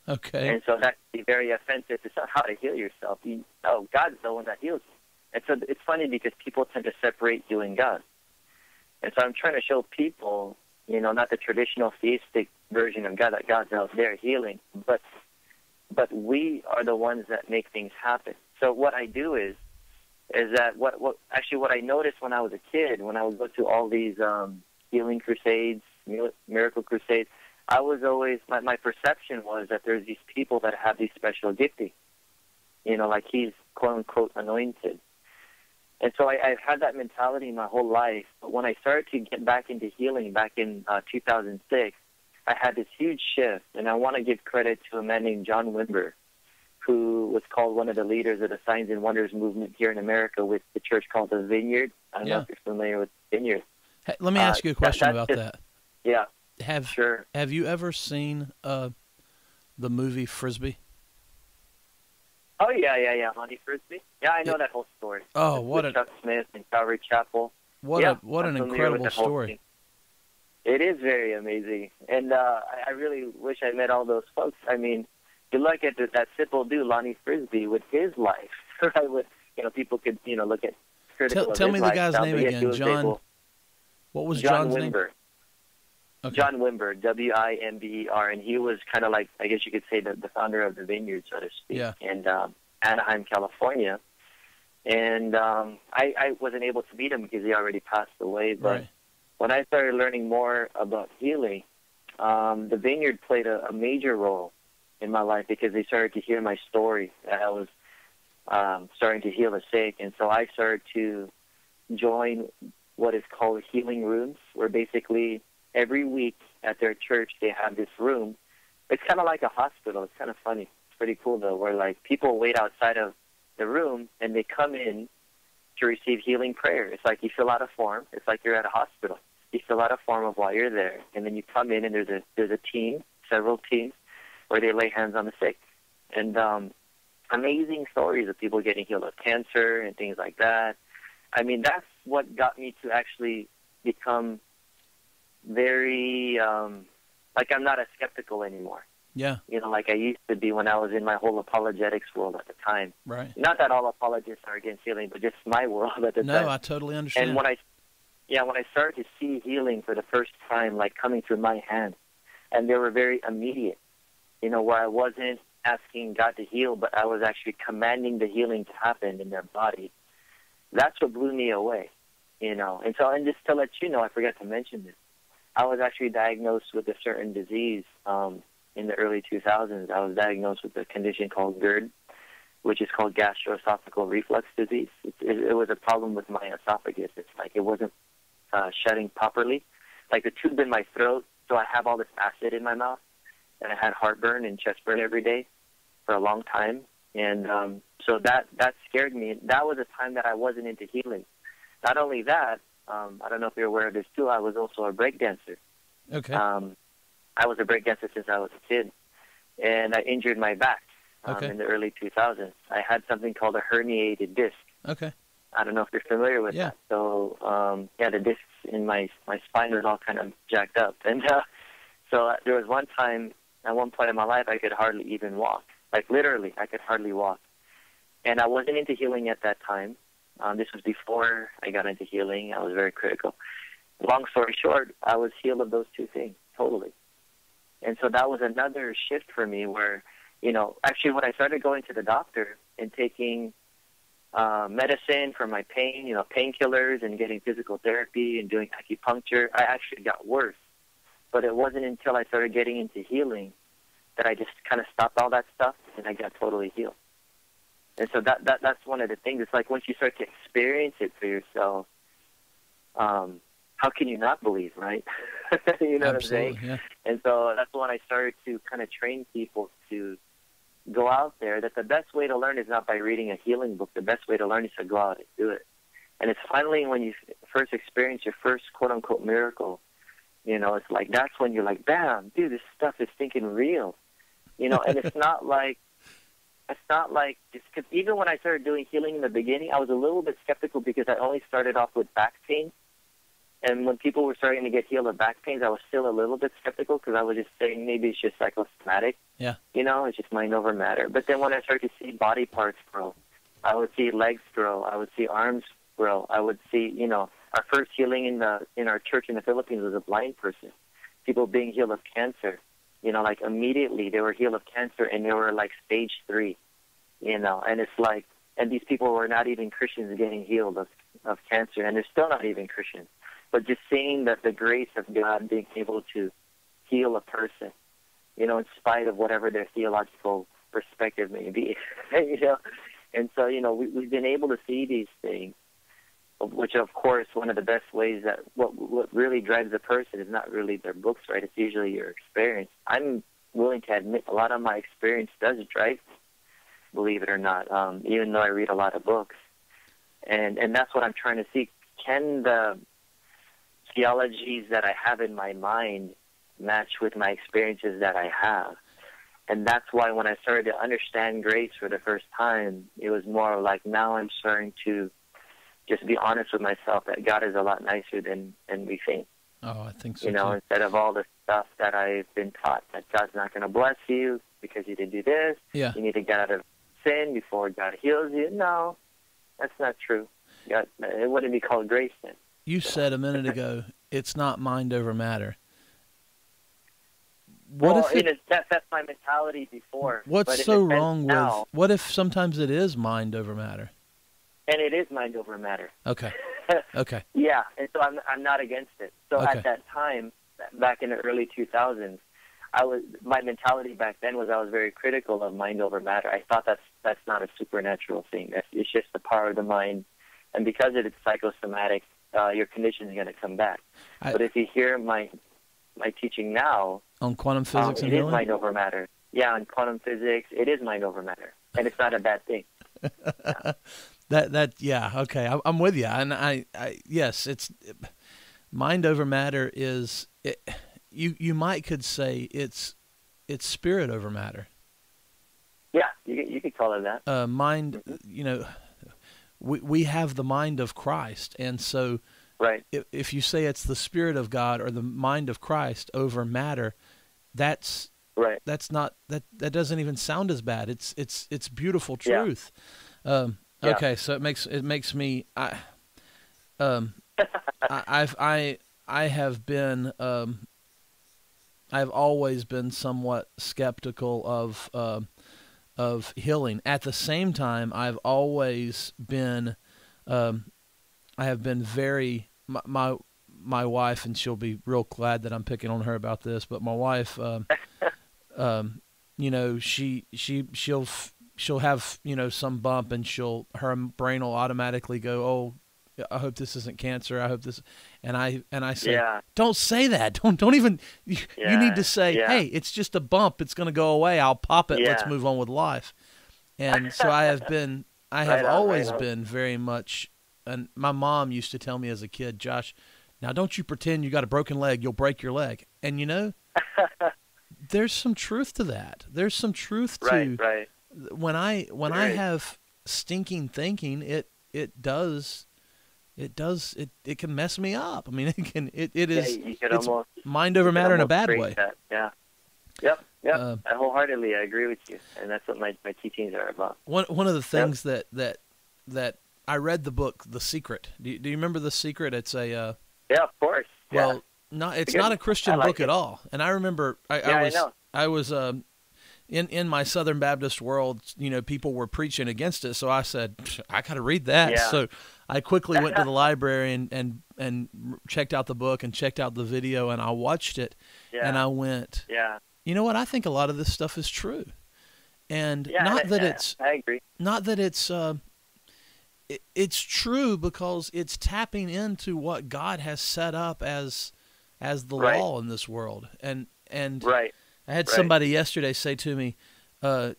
Okay. And so that can be very offensive. It's not how to heal yourself. God's the one that heals you. And so it's funny because people tend to separate you and God. And so I'm trying to show people, not the traditional theistic version of God, that God's out there healing, but we are the ones that make things happen. So what I do is that what I noticed when I was a kid, when I would go to all these healing crusades, miracle crusades, I was always, my perception was that there's these people that have these special gifting, like he's quote-unquote anointed. And so I've had that mentality my whole life. But when I started to get back into healing back in 2006, I had this huge shift. And I want to give credit to a man named John Wimber, who was called one of the leaders of the Signs and Wonders movement here in America with the church called the Vineyard. I don't know if you're familiar with the Vineyard. Hey, let me ask you a question about that. Yeah. Sure. Have you ever seen the movie Frisbee? Oh, yeah. Lonnie Frisbee. Yeah, I know that whole story. Oh, with Chuck Smith and Calvary Chapel. What an incredible story. It is very amazing. And I really wish I met all those folks. I mean, you look at that simple dude, Lonnie Frisbee, with his life, right? With, people could, look at critical Tell me the guy's name again, John. What was John's name? Okay. John Wimber, W-I-M-B-E-R, and he was kind of like, I guess you could say, the founder of the Vineyard, so to speak, in Anaheim, California. And I wasn't able to meet him because he already passed away. But when I started learning more about healing, the Vineyard played a major role in my life because they started to hear my story. That I was starting to heal the sick, and so I started to join what is called healing rooms, where basically every week at their church they have this room. It's kind of like a hospital. It's kind of funny. It's pretty cool though, where like people wait outside of the room and they come in to receive healing prayer. It's like you fill out a form. It's like you're at a hospital. You fill out a form of why you're there, and then you come in and there's a team, several teams, where they lay hands on the sick. And amazing stories of people getting healed of cancer and things like that. I mean, that's what got me to actually become very, like I'm not as skeptical anymore. Yeah. Like I used to be when I was in my whole apologetics world at the time. Right. Not that all apologists are against healing, but just my world at the time. No, I totally understand. And when I started to see healing for the first time, like coming through my hands, and they were very immediate, where I wasn't asking God to heal, but I was actually commanding the healing to happen in their body. That's what blew me away, And just to let you know, I forgot to mention this. I was actually diagnosed with a certain disease in the early 2000s. I was diagnosed with a condition called GERD, which is called gastroesophageal reflux disease. It was a problem with my esophagus. It's like it wasn't shutting properly. Like the tube in my throat, so I have all this acid in my mouth, and I had heartburn and chest burn every day for a long time. And so that scared me. That was a time that I wasn't into healing. Not only that, I don't know if you're aware of this too, I was also a break dancer. Okay. I was a break dancer since I was a kid, and I injured my back in the early 2000s. I had something called a herniated disc. Okay. I don't know if you're familiar with that. So, the discs in my spine was all kind of jacked up. And so there was one time, at one point in my life, I could hardly even walk. Like literally, I could hardly walk. And I wasn't into healing at that time. This was before I got into healing. I was very critical. Long story short, I was healed of those two things, totally. And so that was another shift for me where, actually when I started going to the doctor and taking medicine for my pain, painkillers and getting physical therapy and doing acupuncture, I actually got worse. But it wasn't until I started getting into healing that I just kind of stopped all that stuff and I got totally healed. And so that's one of the things. It's like once you start to experience it for yourself, how can you not believe, right? You know what I'm saying? Yeah. And so that's when I started to kind of train people to go out there, that the best way to learn is not by reading a healing book. The best way to learn is to go out and do it. And it's finally when you first experience your first quote-unquote miracle, it's like that's when you're like, bam, dude, this stuff is thinking real. And it's not like it's not like, because even when I started doing healing in the beginning, I was a little bit skeptical because I only started off with back pain. And when people were starting to get healed of back pains, I was still a little bit skeptical because I was just saying maybe it's just psychosomatic. Yeah. You know, it's just mind over matter. But then when I started to see body parts grow, I would see legs grow, I would see arms grow, I would see, you know, our first healing in our church in the Philippines was a blind person. People being healed of cancer. You know, like immediately they were healed of cancer and they were like stage 3, you know, and it's like, and these people were not even Christians getting healed of cancer, and they're still not even Christians. But just seeing that the grace of God being able to heal a person, you know, in spite of whatever their theological perspective may be, you know. And so, you know, we've been able to see these things, which, of course, one of the best ways that what really drives a person is not really their books, right? It's usually your experience. I'm willing to admit a lot of my experience does drive me, believe it or not, even though I read a lot of books. And that's what I'm trying to see. Can the theologies that I have in my mind match with my experiences that I have? And that's why when I started to understand grace for the first time, it was more like now I'm starting to just be honest with myself that God is a lot nicer than we think. Oh, I think so, you know, too. Instead of all the stuff that I've been taught, that God's not going to bless you because you didn't do this. Yeah. You need to get out of sin before God heals you. No, that's not true. God, it wouldn't be called grace then. You said a minute ago, it's not mind over matter. What if that's my mentality before. What's so wrong with, what if sometimes it is mind over matter? And it is mind over matter. Okay. Okay. Yeah, and so I'm not against it. So Okay. At that time, back in the early 2000s, my mentality back then was I was very critical of mind over matter. I thought that's not a supernatural thing. It's just the power of the mind, and because it is psychosomatic, your condition is going to come back. But if you hear my teaching now on quantum physics and it is healing? mind over matter. Yeah, on quantum physics, it is mind over matter, and it's not a bad thing. Yeah, okay, I'm with you, and I yes, it's mind over matter is you might could say it's spirit over matter. Yeah, you could call it that. Mind, you know, we have the mind of Christ, and so right. If you say it's the spirit of God or the mind of Christ over matter, that's right. That's not that doesn't even sound as bad. It's beautiful truth. Yeah. Okay, so it makes me I have been I've always been somewhat skeptical of healing. At the same time, I've always been I have been very my wife, and she'll be real glad that I'm picking on her about this, but my wife you know, she'll have, you know, some bump, and her brain will automatically go, "Oh, I hope this isn't cancer. I hope this," and I say, yeah. "Don't say that. Don't even. You need to say, hey, it's just a bump. It's going to go away. I'll pop it. Yeah. Let's move on with life." And so I have always been very much. And my mom used to tell me as a kid, "Josh, now don't you pretend you got a broken leg. You'll break your leg." And you know, there's some truth to that. There's some truth to right. When I have stinking thinking, it can mess me up. I mean, it is it's mind over matter in a bad way. That. Yeah. Yep. I wholeheartedly agree with you, and that's what my teachings are about. One of the things that I read the book The Secret. Do you remember The Secret? It's a yeah, of course. Well, it's not a Christian book at all. And I remember I was in my Southern Baptist world, you know, people were preaching against it, so I said, I got to read that. Yeah. So I quickly went to the library and checked out the book and checked out the video, and I watched it, and I went, you know what? I think a lot of this stuff is true, and I agree. Not that it's true because it's tapping into what God has set up as the law in this world, and I had somebody yesterday say to me,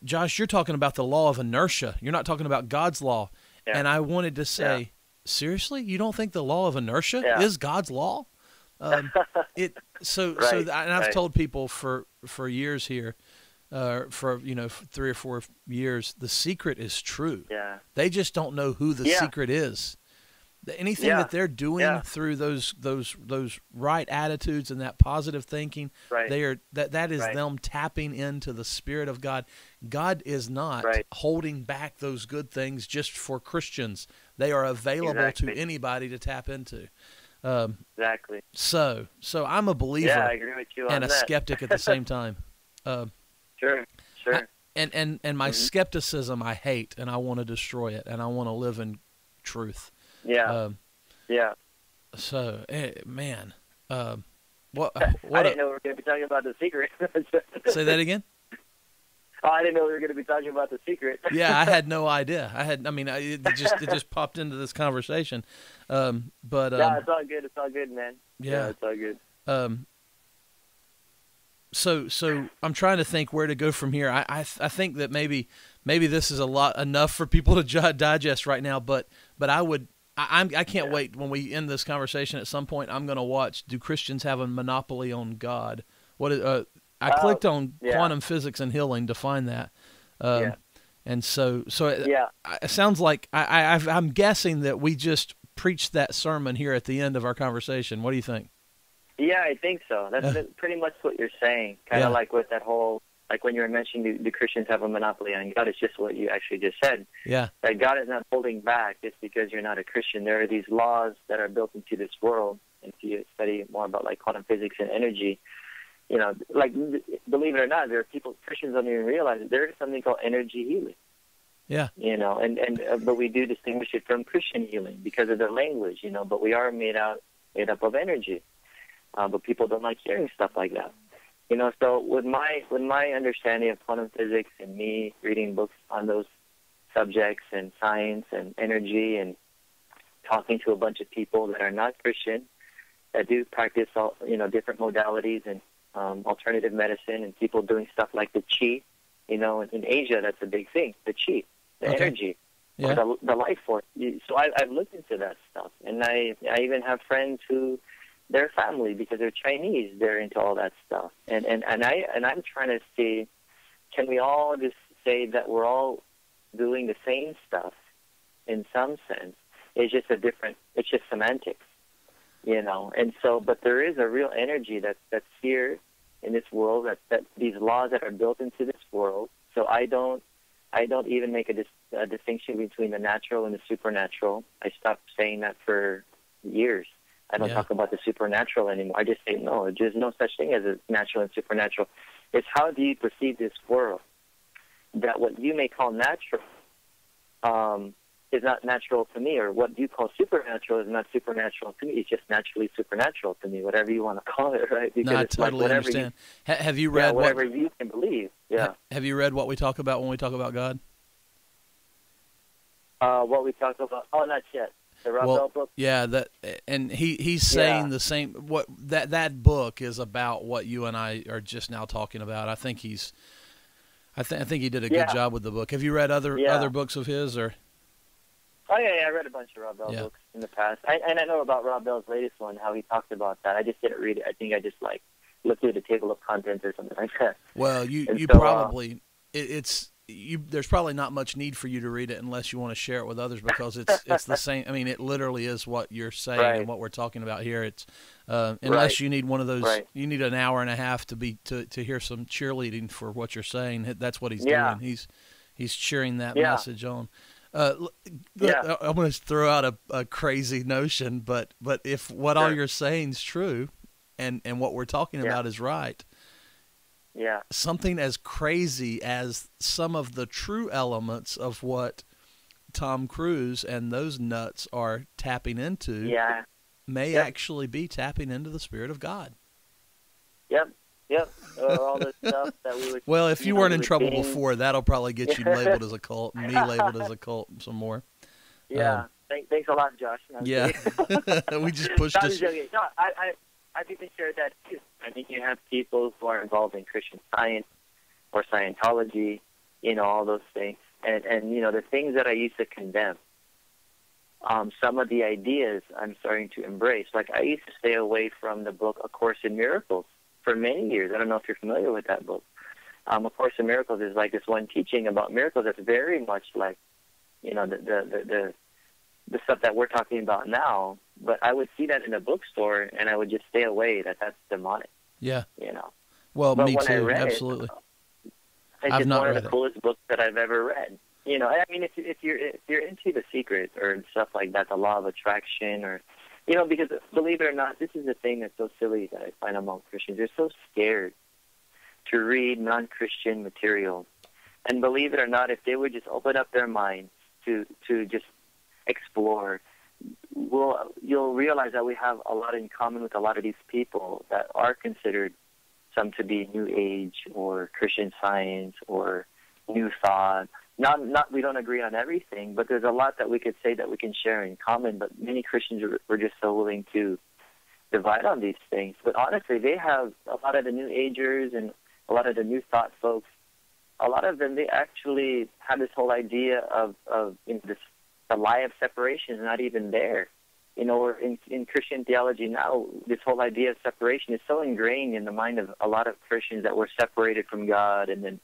Josh, you're talking about the law of inertia. You're not talking about God's law. Yeah. And I wanted to say, seriously? You don't think the law of inertia is God's law? And I've told people for years here, for 3 or 4 years. The secret is true. Yeah. They just don't know who the secret is. Anything that they're doing through those right attitudes and that positive thinking, they are that is them tapping into the Spirit of God. God is not holding back those good things just for Christians. They are available to anybody to tap into. Exactly. So I'm a believer I agree with you on and a skeptic at the same time. Sure. And my skepticism I hate, and I want to destroy it, and I want to live in truth. Yeah. So, man, what I didn't know we were going to be talking about the secret. Say that again? Oh, I didn't know we were going to be talking about the secret. Yeah, I had no idea. It just popped into this conversation. But yeah, it's all good. It's all good, man. Yeah, it's all good. So I'm trying to think where to go from here. I think that maybe this is enough for people to digest right now. But I can't wait when we end this conversation. At some point, I'm going to watch. Do Christians have a monopoly on God? I clicked on quantum physics and healing to find that. And so it sounds like I'm guessing that we just preached that sermon here at the end of our conversation. What do you think? Yeah, I think so. That's pretty much what you're saying. Kind of like with that whole, like when you were mentioning the Christians have a monopoly on God, it's just what you actually just said. Yeah. That God is not holding back just because you're not a Christian. There are these laws that are built into this world. And if you study more about like quantum physics and energy, like believe it or not, there are Christians don't even realize it. There is something called energy healing. Yeah. But we do distinguish it from Christian healing because of their language, but we are made up of energy. But people don't like hearing stuff like that. So with my understanding of quantum physics and me reading books on those subjects and science and energy and talking to a bunch of people that are not Christian, that do practice all, different modalities and alternative medicine, and people doing stuff like the chi, in Asia, that's a big thing, the chi, the energy, the life force. So I've looked into that stuff, and I even have friends who, their family, because they're Chinese, they're into all that stuff. And I'm trying to see, can we all just say that we're all doing the same stuff in some sense? It's just it's just semantics, And so, but there is a real energy that's here in this world, that these laws that are built into this world. So I don't even make a distinction between the natural and the supernatural. I stopped saying that for years. I don't talk about the supernatural anymore. I just say, no, there's no such thing as a natural and supernatural. It's how do you perceive this world? That what you may call natural is not natural to me, or what you call supernatural is not supernatural to me. It's just naturally supernatural to me, whatever you want to call it, right? Because no, I totally understand. Have you read whatever you can believe? Yeah. Have you read what we talk about when we talk about God? What we talk about? Oh, not yet. The Rob Bell book? Yeah, and he's saying the same. What that book is about what you and I are just now talking about. I think he did a good job with the book. Have you read other books of his or? Oh yeah, I read a bunch of Rob Bell books in the past. And I know about Rob Bell's latest one, how he talked about that. I just didn't read it. I think I just looked through the table of contents or something like that. Well, you probably there's probably not much need for you to read it unless you want to share it with others, because it's the same. I mean, it literally is what you're saying and what we're talking about here. It's unless you need one of those, you need an hour and a half to hear some cheerleading for what you're saying. That's what he's doing. He's cheering that message on. I'm going to throw out a crazy notion, but if what all you're saying is true, and what we're talking about is right. Yeah. Something as crazy as some of the true elements of what Tom Cruise and those nuts are tapping into may actually be tapping into the Spirit of God. Yep. All this stuff that we would. Well, if you weren't in trouble before, that'll probably get you labeled as a cult, and me labeled as a cult some more. Yeah. Thanks a lot, Josh. Yeah. We just pushed this. No, I've even shared that too. I think you have people who are involved in Christian Science or Scientology, all those things. And the things that I used to condemn, some of the ideas I'm starting to embrace. Like I used to stay away from the book A Course in Miracles for many years. I don't know if you're familiar with that book. A Course in Miracles is like this one teaching about miracles that's very much like, the stuff that we're talking about now. But I would see that in a bookstore, and I would just stay away. That's demonic. Yeah. Well, me too. Absolutely. It's just one of the coolest books that I've ever read. I mean, if you're into The Secret or stuff like that, the law of attraction, or because believe it or not, this is the thing that's so silly that I find among Christians. They're so scared to read non-Christian material. And believe it or not, if they would just open up their minds to just explore, you'll realize that we have a lot in common with a lot of these people that are considered some to be New Age or Christian Science or New Thought. Not we don't agree on everything, but there's a lot that we could say that we can share in common. But many Christians were just so willing to divide on these things. But honestly, they have a lot of the New Agers and a lot of the New Thought folks. A lot of them, they actually have this whole idea of the lie of separation is not even there. Or in Christian theology now, this whole idea of separation is so ingrained in the mind of a lot of Christians that we're separated from God. And then,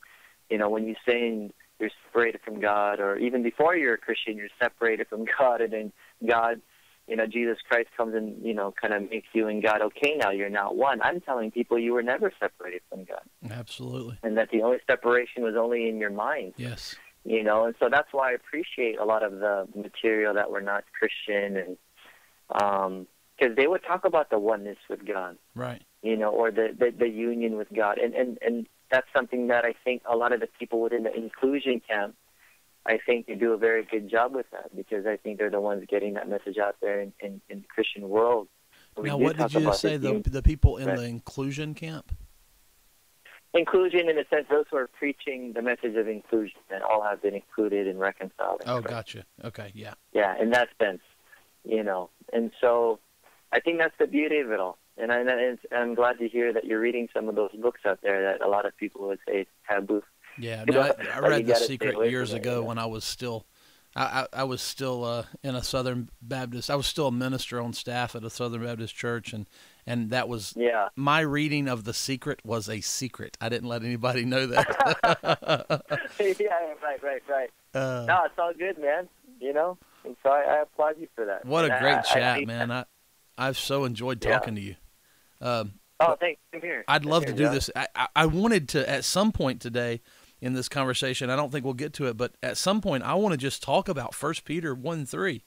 when you're saying you're separated from God, or even before you're a Christian, you're separated from God, and then God, Jesus Christ comes and, kind of makes you and God okay now. You're now one. I'm telling people you were never separated from God. Absolutely. And that the only separation was only in your mind. Yes. And so that's why I appreciate a lot of the material that were not Christian, and because they would talk about the oneness with God, right? Or the union with God, and that's something that I think a lot of the people within the inclusion camp, I think they do a very good job with that, because I think they're the ones getting that message out there in the Christian world. Now, what did you say, the people in the inclusion camp? Inclusion, in a sense, those who are preaching the message of inclusion, that all have been included and reconciled. Oh, gotcha. Okay, yeah. Yeah, in that sense, And so I think that's the beauty of it all. And I'm glad to hear that you're reading some of those books out there that a lot of people would say taboo. Yeah, no, I read The Secret years ago when I was still, I was still in a Southern Baptist. I was still a minister on staff at a Southern Baptist church, and that was my reading of The Secret was a secret. I didn't let anybody know that. Yeah, right. No, it's all good, man. And so I applaud you for that. What a great chat, man! I've so enjoyed talking to you. Thanks. Same here. I'd love to do this. I wanted to, at some point today in this conversation, I don't think we'll get to it, but at some point I want to just talk about 1 Peter 1:3.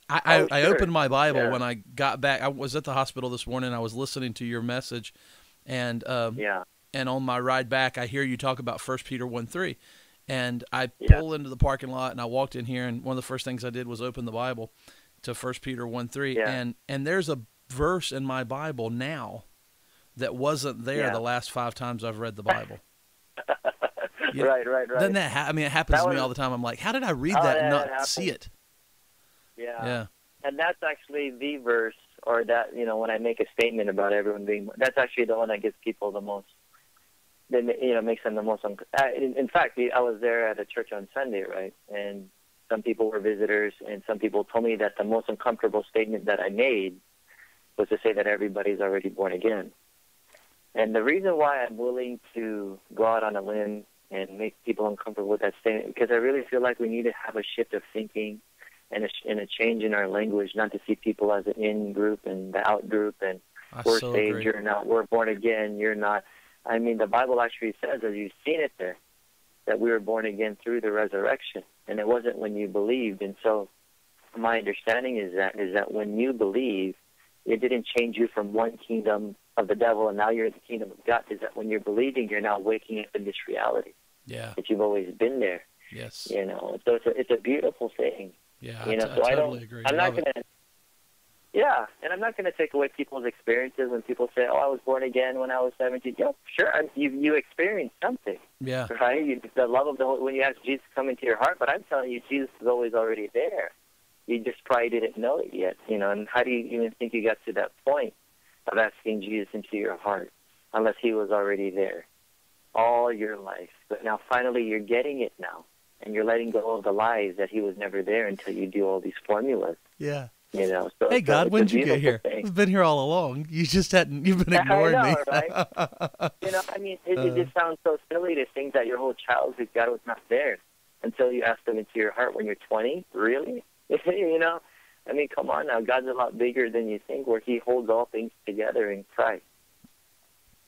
I opened my Bible when I got back. I was at the hospital this morning. I was listening to your message, and on my ride back, I hear you talk about 1 Peter 1:3. And I pulled into the parking lot, and I walked in here, and one of the first things I did was open the Bible to 1 Peter 1:3. And there's a verse in my Bible now that wasn't there the last 5 times I've read the Bible. Right. Doesn't that it happens to me all the time. I'm like, how did I read that and not see it? Yeah. And that's actually the verse, or that, when I make a statement about everyone being, that's actually the one that gives people the most, makes them the most. In fact, I was there at a church on Sunday, right? And some people were visitors, and some people told me that the most uncomfortable statement that I made was to say that everybody's already born again. And the reason why I'm willing to go out on a limb and make people uncomfortable with that statement, because I really feel like we need to have a shift of thinking and a change in our language, not to see people as an in group and the out group, and we're saved, you're not, we're born again, you're not. I mean, the Bible actually says, as you've seen it there, that we were born again through the resurrection, and it wasn't when you believed. And so my understanding is that when you believe, it didn't change you from one kingdom of the devil and now you're in the kingdom of God. Is that when you're believing, you're now waking up in this reality. Yeah. That you've always been there. Yes. So it's a beautiful thing. Yeah, I totally agree. I'm not going to. Yeah, and I'm not going to take away people's experiences when people say, "Oh, I was born again when I was 17." Yeah, sure, you experienced something. Yeah. Right. The love of the Holy, when you ask Jesus to come into your heart, but I'm telling you, Jesus is always already there. You just probably didn't know it yet. And how do you even think you got to that point of asking Jesus into your heart, unless He was already there all your life? But now, finally, you're getting it now, and you're letting go of the lies that He was never there until you do all these formulas. Yeah. You know, so Hey, God, it's when a did you get beautiful here? thing. I've been here all along. You just hadn't. You've been ignoring I know, me. right? You know, I mean, it just sounds so silly to think that your whole childhood God was not there until you ask them into your heart when you're 20. Really? You know? I mean, come on now. God's a lot bigger than you think, where He holds all things together in Christ.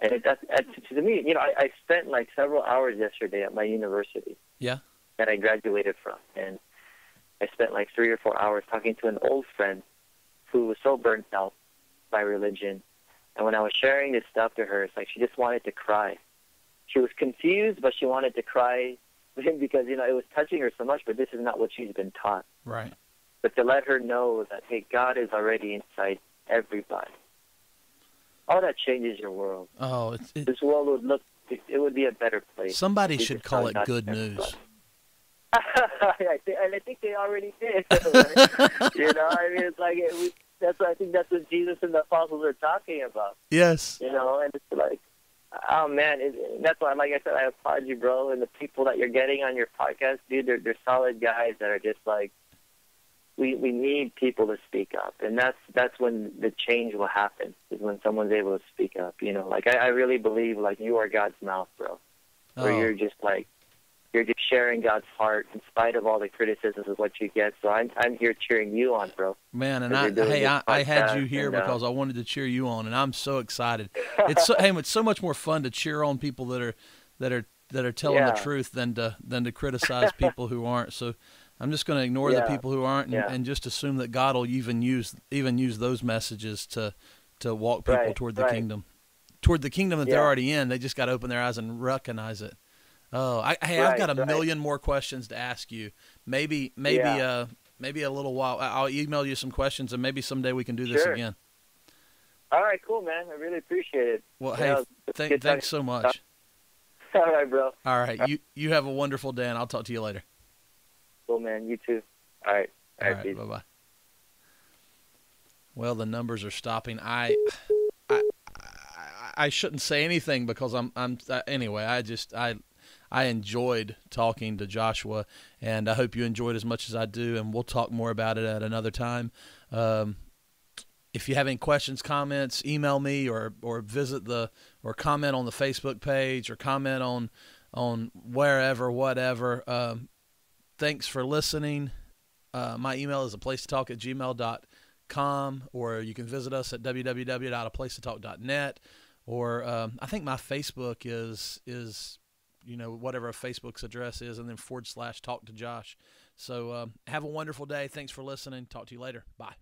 And that's to me, you know, I spent like several hours yesterday at my university Yeah. that I graduated from. And I spent like 3 or 4 hours talking to an old friend who was so burnt out by religion. And when I was sharing this stuff to her, it's like she just wanted to cry. She was confused, but she wanted to cry because, you know, it was touching her so much, but this is not what she's been taught. Right. But to let her know that, hey, God is already inside everybody. All that changes your world. Oh, This world would look, it would be a better place. somebody should call it good news. I think they already did. You know, I mean, it's like I think that's what Jesus and the apostles are talking about. Yes. You know, and it's like, oh man, that's why, like I said, I applaud you, bro, and the people that you're getting on your podcast, dude. They're solid guys that are just like, we need people to speak up, and that's when the change will happen. Is when someone's able to speak up. You know, like I really believe like you are God's mouth, bro. Where you're just like. You're just sharing God's heart in spite of all the criticisms of what you get. So I'm here cheering you on, bro. Man, and I had you here because I wanted to cheer you on, and I'm so excited. It's so much more fun to cheer on people that are telling the truth than to criticize people who aren't. So I'm just going to ignore the people who aren't and just assume that God will even use those messages to walk people toward the kingdom that they're already in. They just got to open their eyes and recognize it. Oh, I've got a million more questions to ask you. Maybe a little while. I'll email you some questions, and maybe someday we can do this again. All right, cool, man. I really appreciate it. Well, hey, thanks so much. All right, bro. All right, you have a wonderful day, and I'll talk to you later. Cool, man. You too. All right. All right. Bye-bye. Well, the numbers are stopping. I shouldn't say anything because anyway. I enjoyed talking to Joshua, and I hope you enjoyed as much as I do, and we'll talk more about it at another time. If you have any questions, comments, email me or visit or comment on the Facebook page or comment on wherever, whatever. Thanks for listening. My email is aplacetotalk@gmail.com, or you can visit us at www.aplacetotalk.net, or I think my Facebook is whatever Facebook's address is, and then /talk to Josh. So have a wonderful day. Thanks for listening. Talk to you later. Bye.